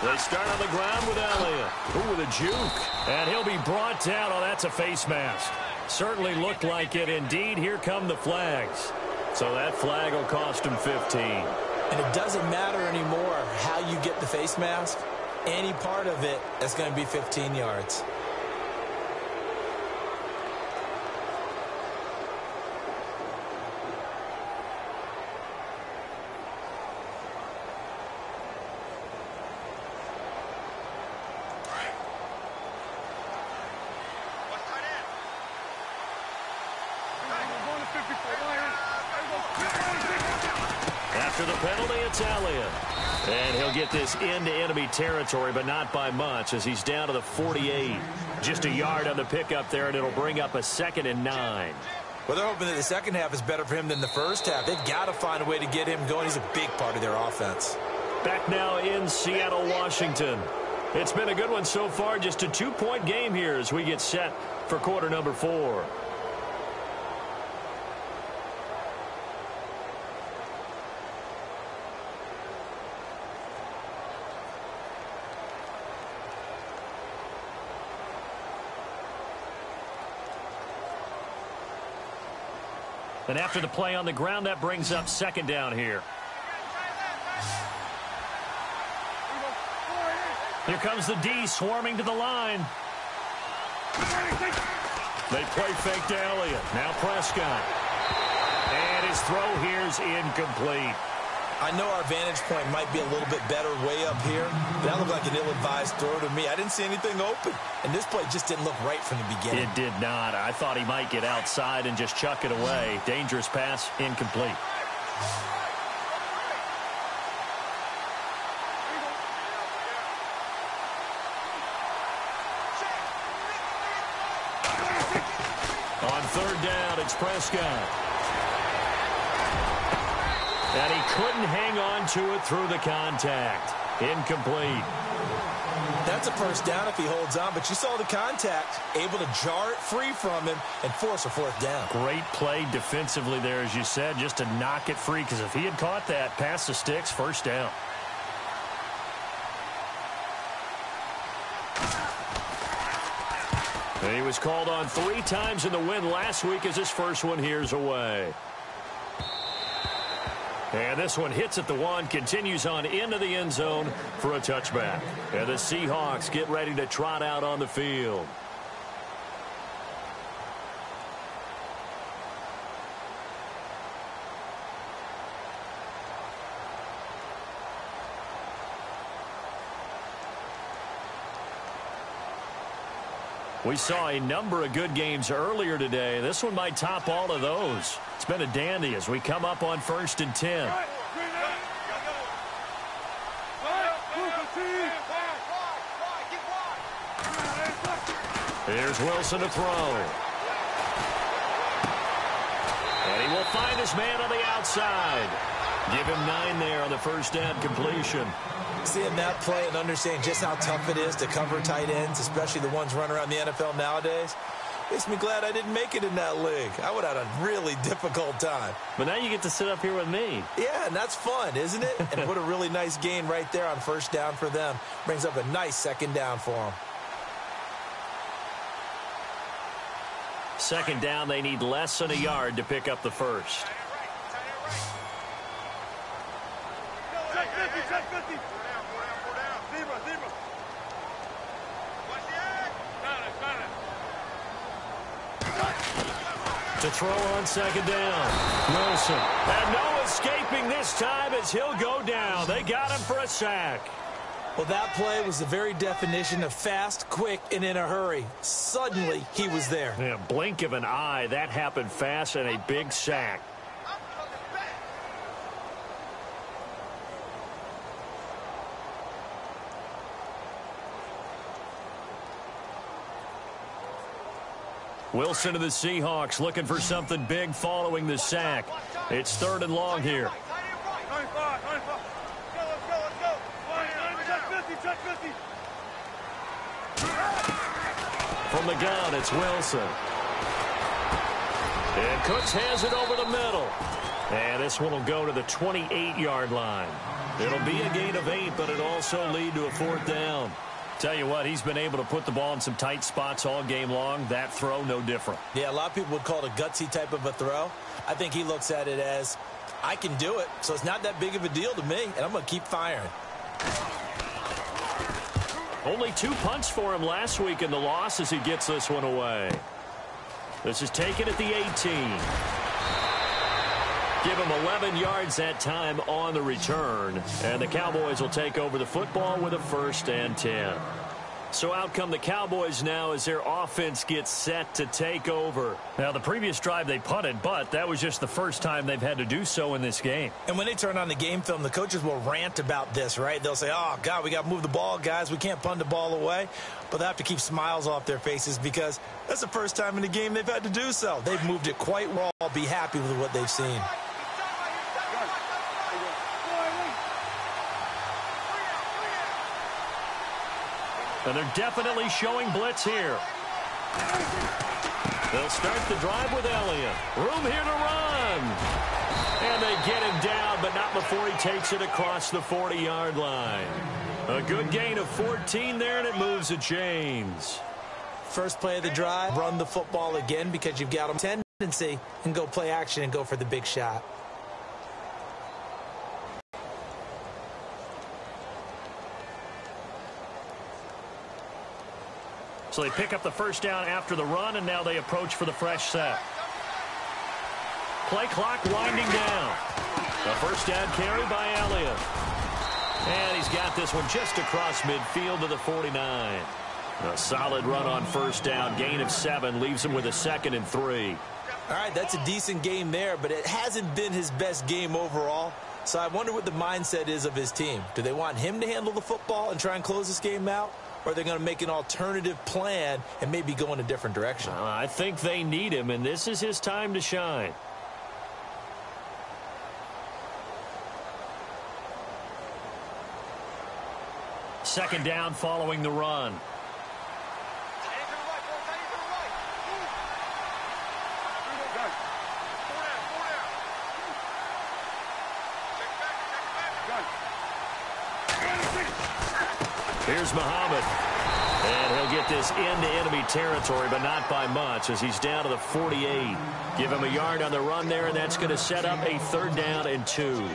They start on the ground with Elliott. Ooh, with a juke. And he'll be brought down. Oh, that's a face mask. Certainly looked like it. Indeed, here come the flags. So that flag will cost him 15. And it doesn't matter anymore how you get the face mask. Any part of it is going to be 15 yards. After the penalty, it's Elliott. And he'll get this into enemy territory, but not by much as he's down to the 48. Just a yard on the pickup there, and it'll bring up a 2nd and 9. Well, they're hoping that the second half is better for him than the first half. They've got to find a way to get him going. He's a big part of their offense. Back now in Seattle, Washington. It's been a good one so far. Just a 2-point game here as we get set for quarter number 4. And after the play on the ground, that brings up second down here. Here comes the D swarming to the line. They play fake to Elliott. Now Prescott. And his throw here is incomplete. I know our vantage point might be a little bit better way up here, but that looked like an ill-advised throw to me. I didn't see anything open, and this play just didn't look right from the beginning. It did not. I thought he might get outside and just chuck it away. Dangerous pass, incomplete. On third down, it's Prescott. And he couldn't hang on to it through the contact. Incomplete. That's a first down if he holds on, but you saw the contact, able to jar it free from him and force a fourth down. Great play defensively there, as you said, just to knock it free, because if he had caught that, past the sticks, first down. And he was called on 3 times in the win last week as his first one here's away. And this one hits at the 1, continues on into the end zone for a touchback. And the Seahawks get ready to trot out on the field. We saw a number of good games earlier today. This one might top all of those. It's been a dandy as we come up on 1st and 10. Here's Wilson to throw. And he will find his man on the outside. Give him 9 there on the first down completion. Seeing that play and understanding just how tough it is to cover tight ends, especially the ones running around the NFL nowadays, makes me glad I didn't make it in that league. I would have had a really difficult time. But now you get to sit up here with me. Yeah, and that's fun, isn't it? And what a really nice gain right there on first down for them. Brings up a nice second down for them. Second down, they need less than a yard to pick up the first. Check 50, check 50. Zebra. To throw on second down. Wilson. And no escaping this time as he'll go down. They got him for a sack. Well, that play was the very definition of fast, quick, and in a hurry. Suddenly, he was there. Yeah, blink of an eye. That happened fast and a big sack. Wilson to the Seahawks looking for something big following the sack. It's 3rd and long here. From the gun, it's Wilson. And Cooks has it over the middle. And this one will go to the 28-yard line. It'll be a gain of 8, but it'll also lead to a 4th down. Tell you what, he's been able to put the ball in some tight spots all game long. That throw, no different. Yeah, a lot of people would call it a gutsy type of a throw. I think he looks at it as, I can do it, so it's not that big of a deal to me, and I'm going to keep firing. Only 2 punts for him last week in the loss as he gets this one away. This is taken at the 18. Give him 11 yards that time on the return. And the Cowboys will take over the football with a 1st and 10. So out come the Cowboys now as their offense gets set to take over. Now, the previous drive they punted, but that was just the first time they've had to do so in this game. And when they turn on the game film, the coaches will rant about this, right? They'll say, oh, God, we got to move the ball, guys. We can't punt the ball away. But they have to keep smiles off their faces because that's the first time in the game they've had to do so. They've moved it quite well. I'll be happy with what they've seen. And they're definitely showing blitz here. They'll start the drive with Elliott. Room here to run. And they get him down, but not before he takes it across the 40-yard line. A good gain of 14 there, and it moves the chains. First play of the drive, run the football again because you've got them 10 tendency and go play action and go for the big shot. So they pick up the first down after the run, and now they approach for the fresh set. Play clock winding down. The first down carry by Elliott. And he's got this one just across midfield to the 49. A solid run on first down. Gain of 7 leaves him with a 2nd and 3. All right, that's a decent game there, but it hasn't been his best game overall. So I wonder what the mindset is of his team. Do they want him to handle the football and try and close this game out? Or are they going to make an alternative plan and maybe go in a different direction? I think they need him, and this is his time to shine. Second down following the run. Here's Muhammad. And he'll get this into enemy territory, but not by much as he's down to the 48. Give him a yard on the run there, and that's going to set up a 3rd down and 2.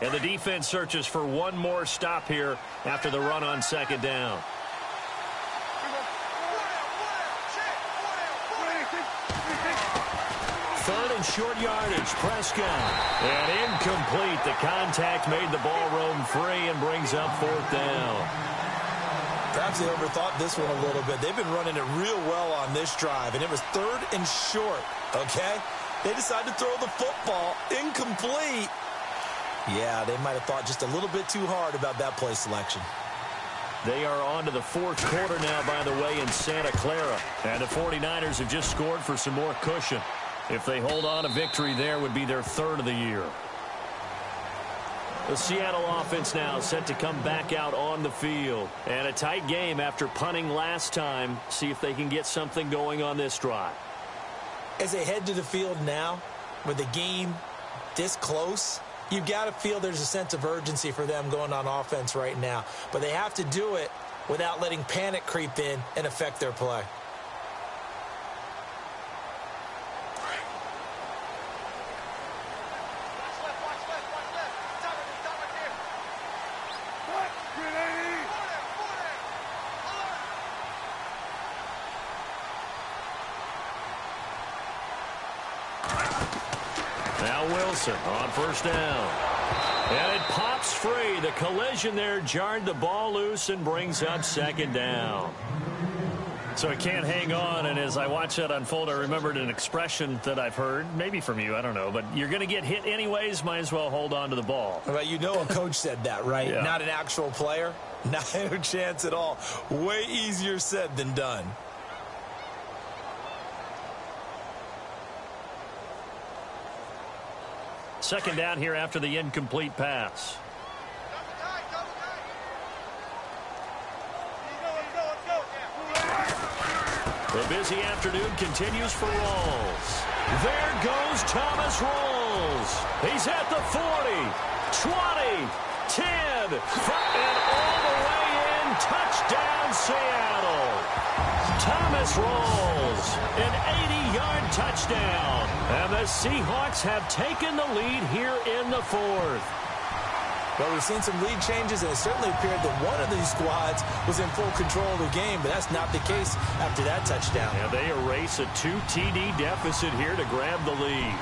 And the defense searches for one more stop here after the run on 2nd down. Third and short yardage. Prescott. And incomplete. The contact made the ball roam free and brings up 4th down. Perhaps they overthought this one a little bit. They've been running it real well on this drive, and it was 3rd and short, okay? They decided to throw the football. Incomplete. Yeah, they might have thought just a little bit too hard about that play selection. They are on to the 4th quarter now, by the way, in Santa Clara. And the 49ers have just scored for some more cushion. If they hold on, a victory there would be their 3rd of the year. The Seattle offense now set to come back out on the field. And a tight game after punting last time. See if they can get something going on this drive. As they head to the field now, with the game this close, you've got to feel there's a sense of urgency for them going on offense right now. But they have to do it without letting panic creep in and affect their play. Now Wilson on first down. And it pops free. The collision there jarred the ball loose and brings up 2nd down. So it can't hang on, and as I watch that unfold, I remembered an expression that I've heard, maybe from you, I don't know, but you're going to get hit anyways, might as well hold on to the ball. Well, you know a coach said that, right? Yeah. Not an actual player. Not a chance at all. Way easier said than done. Second down here after the incomplete pass. The busy afternoon continues for Rawls. There goes Thomas Rawls. He's at the 40, 20, 10, and all the way in. Touchdown, Seattle. Thomas Rawls, an 80-yard touchdown. And the Seahawks have taken the lead here in the 4th. Well, we've seen some lead changes, and it certainly appeared that one of these squads was in full control of the game, but that's not the case after that touchdown. Yeah, they erase a 2 TD deficit here to grab the lead.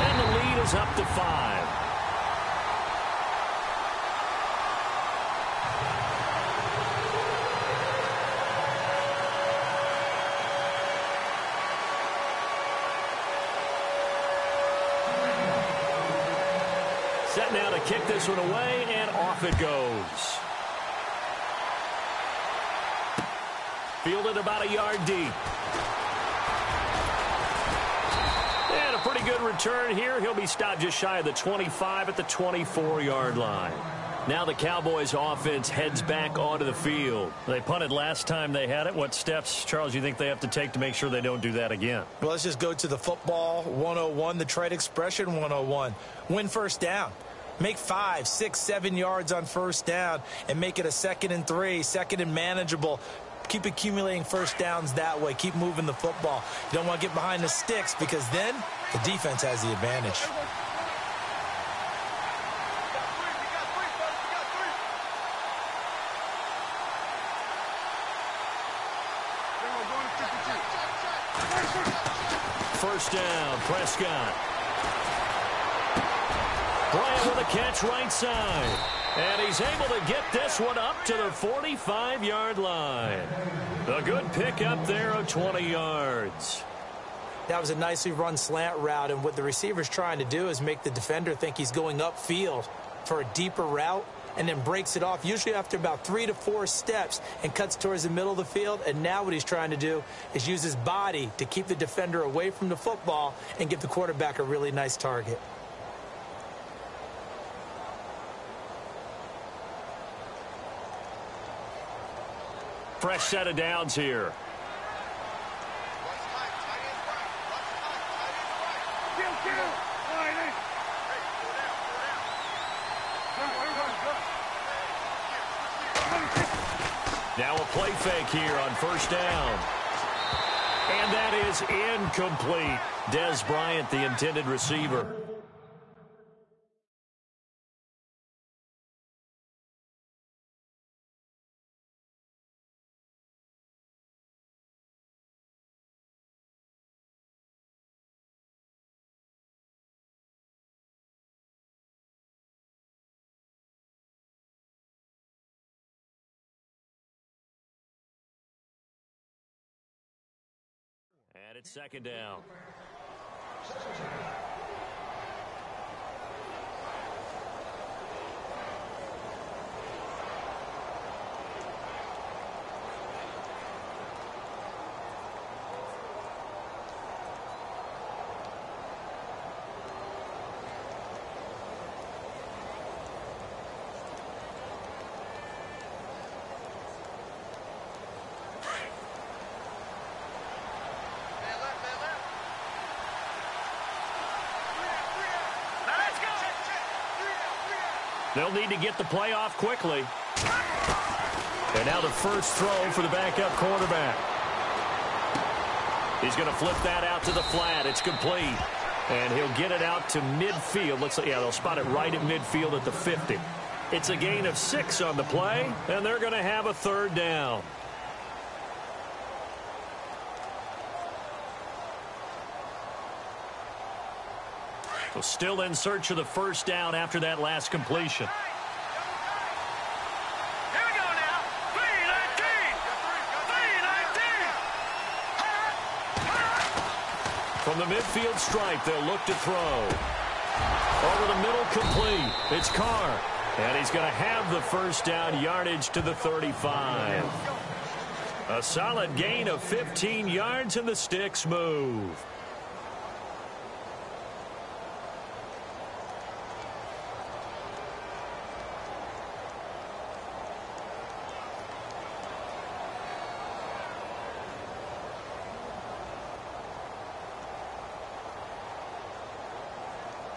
And the lead is up to 5. Set now to kick this one away, and off it goes. Fielded about a yard deep. And a pretty good return here. He'll be stopped just shy of the 25 at the 24-yard line. Now the Cowboys offense heads back onto the field. They punted last time they had it. What steps, Charles, you think they have to take to make sure they don't do that again? Well, let's just go to the football 101, the trade expression 101. Win first down. Make 5, 6, 7 yards on first down and make it a 2nd and 3, 2nd and manageable. Keep accumulating first downs that way. Keep moving the football. You don't want to get behind the sticks because then the defense has the advantage. First down, Prescott. Bryant with a catch right side. And he's able to get this one up to the 45-yard line. A good pick up there of 20 yards. That was a nicely run slant route, and what the receiver's trying to do is make the defender think he's going upfield for a deeper route and then breaks it off, usually after about 3 to 4 steps, and cuts towards the middle of the field. And now what he's trying to do is use his body to keep the defender away from the football and give the quarterback a really nice target. Fresh set of downs here. Now a play fake here on first down. And that is incomplete. Dez Bryant, the intended receiver. And it's second down. They'll need to get the play off quickly. And now the first throw for the backup quarterback. He's going to flip that out to the flat. It's complete. And he'll get it out to midfield. Looks like, yeah, they'll spot it right at midfield at the 50. It's a gain of 6 on the play, and they're going to have a third down. So still in search of the first down after that last completion. Here we go now. 3-19. From the midfield stripe, they'll look to throw. Over the middle, complete. It's Carr. And he's going to have the first down, yardage to the 35. A solid gain of 15 yards, and the sticks move.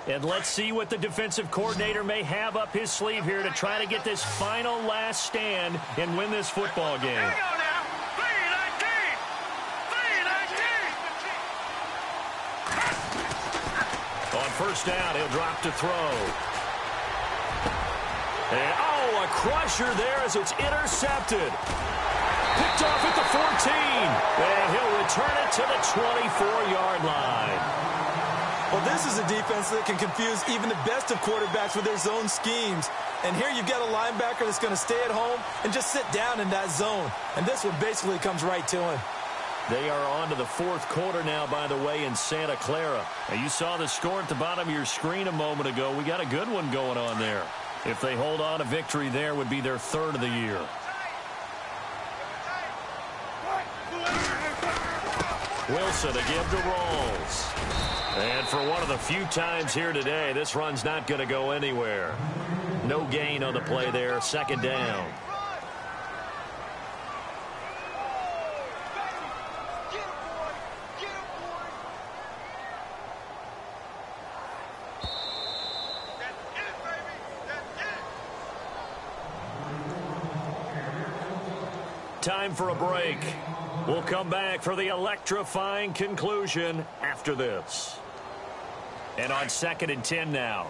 And let's see what the defensive coordinator may have up his sleeve here to try to get this final last stand and win this football game. Here we go now. 3-19. On first down, he'll drop to throw. And, oh, a crusher there as it's intercepted. Picked off at the 14. And he'll return it to the 24-yard line. Well, this is a defense that can confuse even the best of quarterbacks with their zone schemes. And here you've got a linebacker that's going to stay at home and just sit down in that zone. And this one basically comes right to him. They are on to the fourth quarter now, by the way, in Santa Clara. Now, you saw the score at the bottom of your screen a moment ago. We got a good one going on there. If they hold on to victory there, would be their third of the year. Wilson to give to Rawls. And for one of the few times here today, this run's not going to go anywhere. No gain on the play there. Second down. Time for a break. We'll come back for the electrifying conclusion after this. And on 2nd and 10 now.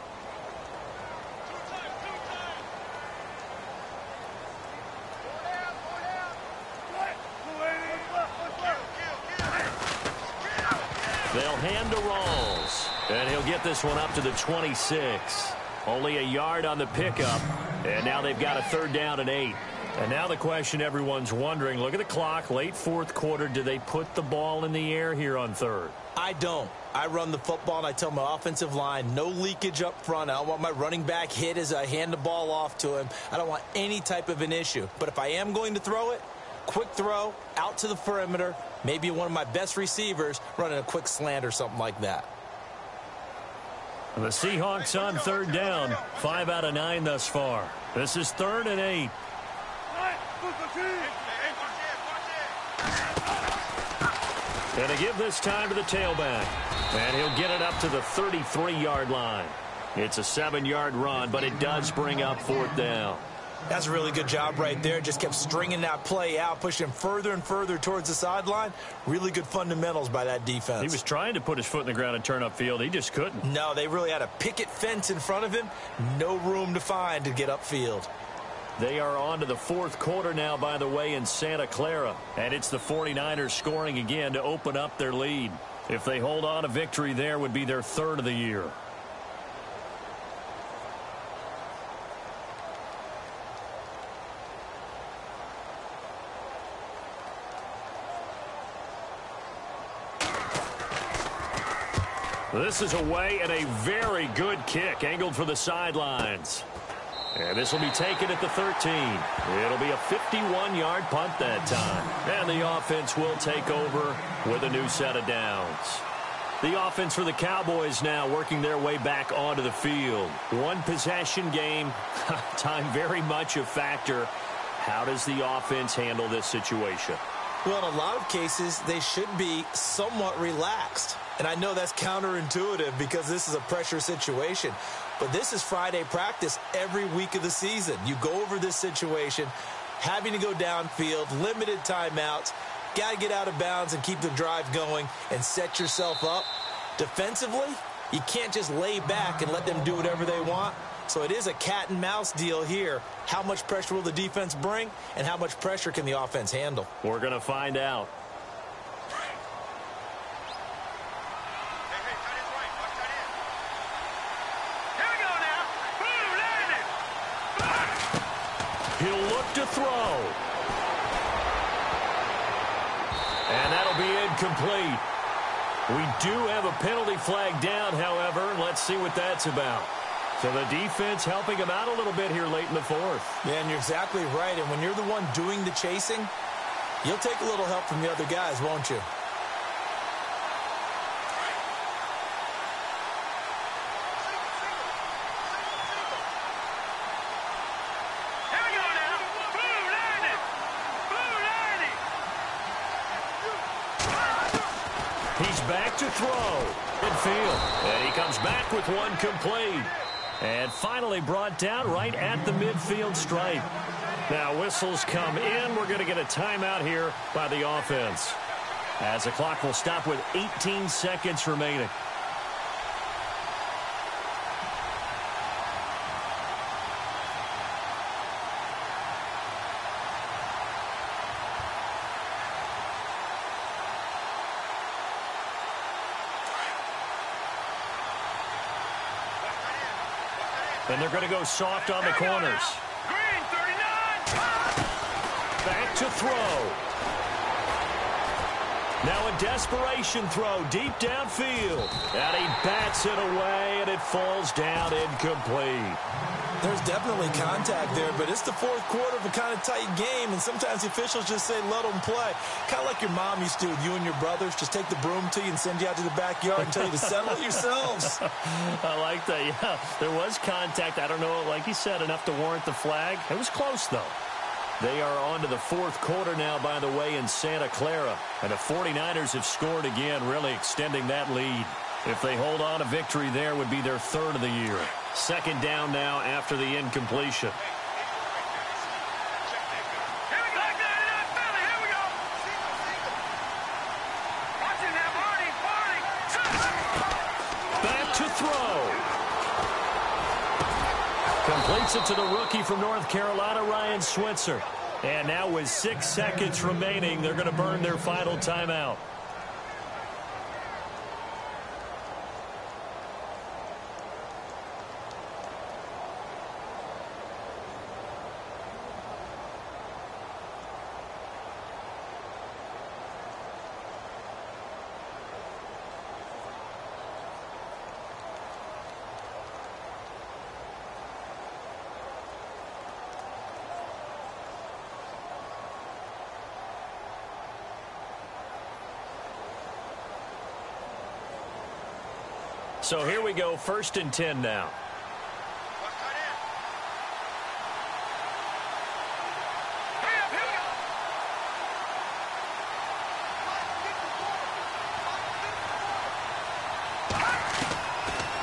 They'll hand to Rawls. And he'll get this one up to the 26. Only a yard on the pickup. And now they've got a 3rd down and 8. And now the question everyone's wondering, look at the clock, late 4th quarter, do they put the ball in the air here on 3rd? I don't. I run the football, and I tell my offensive line, no leakage up front. I don't want my running back hit as I hand the ball off to him. I don't want any type of an issue. But if I am going to throw it, quick throw, out to the perimeter, maybe one of my best receivers running a quick slant or something like that. The Seahawks on 3rd down, 5 out of 9 thus far. This is 3rd and 8. And they give this time to the tailback. And he'll get it up to the 33-yard line. It's a 7-yard run, but it does bring up 4th down. That's a really good job right there. Just kept stringing that play out, pushing him further and further towards the sideline. Really good fundamentals by that defense. He was trying to put his foot in the ground and turn upfield. He just couldn't. No, they really had a picket fence in front of him. No room to find to get upfield. They are on to the 4th quarter now, by the way, in Santa Clara. And it's the 49ers scoring again to open up their lead. If they hold on, a victory there would be their 3rd of the year. This is away and a very good kick angled for the sidelines. And this will be taken at the 13. It'll be a 51-yard punt that time. And the offense will take over with a new set of downs. The offense for the Cowboys now working their way back onto the field. One possession game. Time very much a factor. How does the offense handle this situation? Well, in a lot of cases, they should be somewhat relaxed. And I know that's counterintuitive because this is a pressure situation. But this is Friday practice every week of the season. You go over this situation, having to go downfield, limited timeouts, got to get out of bounds and keep the drive going and set yourself up. Defensively, you can't just lay back and let them do whatever they want. So it is a cat and mouse deal here. How much pressure will the defense bring and how much pressure can the offense handle? We're going to find out. He'll look to throw. And that'll be incomplete. We do have a penalty flag down, however. Let's see what that's about. So the defense helping him out a little bit here late in the 4th. Yeah, and you're exactly right. And when you're the one doing the chasing, you'll take a little help from the other guys, won't you? He's back to throw. Midfield. And he comes back with one complete. And finally brought down right at the midfield stripe. Now whistles come in. We're going to get a timeout here by the offense. As the clock will stop with 18 seconds remaining. And they're going to go soft on the corners. Green, 39. Back to throw. Now a desperation throw deep downfield. And he bats it away, and it falls down incomplete. There's definitely contact there, but it's the fourth quarter of a kind of tight game, and sometimes the officials just say, let them play. Kind of like your mom used to with you and your brothers. Just take the broom to you and send you out to the backyard and tell you to settle it yourselves. I like that, yeah. There was contact. I don't know, like he said, enough to warrant the flag. It was close, though. They are on to the fourth quarter now, by the way, in Santa Clara. And the 49ers have scored again, really extending that lead. If they hold on, a victory there would be their third of the year. Second down now after the incompletion. Back to throw. Completes it to the rookie from North Carolina, Ryan Switzer. And now with 6 seconds remaining, they're going to burn their final timeout. So here we go, 1st and 10 now.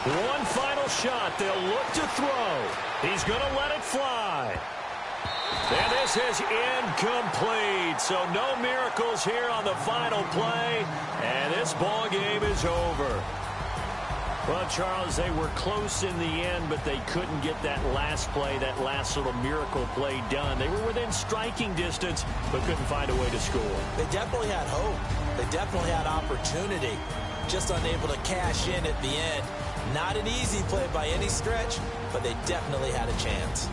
One final shot. They'll look to throw. He's going to let it fly. And this is incomplete. So no miracles here on the final play. And this ball game is over. Well, Charles, they were close in the end, but they couldn't get that last play, that last little miracle play done. They were within striking distance, but couldn't find a way to score. They definitely had hope. They definitely had opportunity. Just unable to cash in at the end. Not an easy play by any stretch, but they definitely had a chance.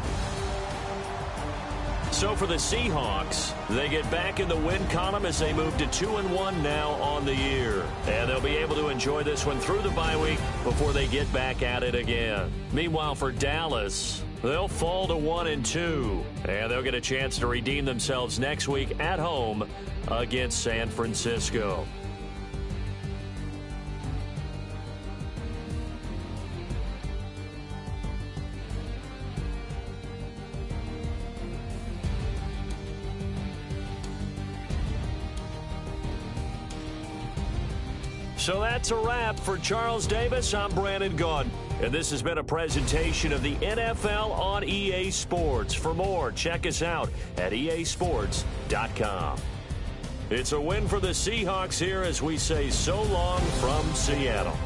So for the Seahawks, they get back in the win column as they move to 2-1 now on the year. And they'll be able to enjoy this one through the bye week before they get back at it again. Meanwhile, for Dallas, they'll fall to 1-2. And they'll get a chance to redeem themselves next week at home against San Francisco. So that's a wrap. For Charles Davis, I'm Brandon Gaudin. And this has been a presentation of the NFL on EA Sports. For more, check us out at easports.com. It's a win for the Seahawks here as we say so long from Seattle.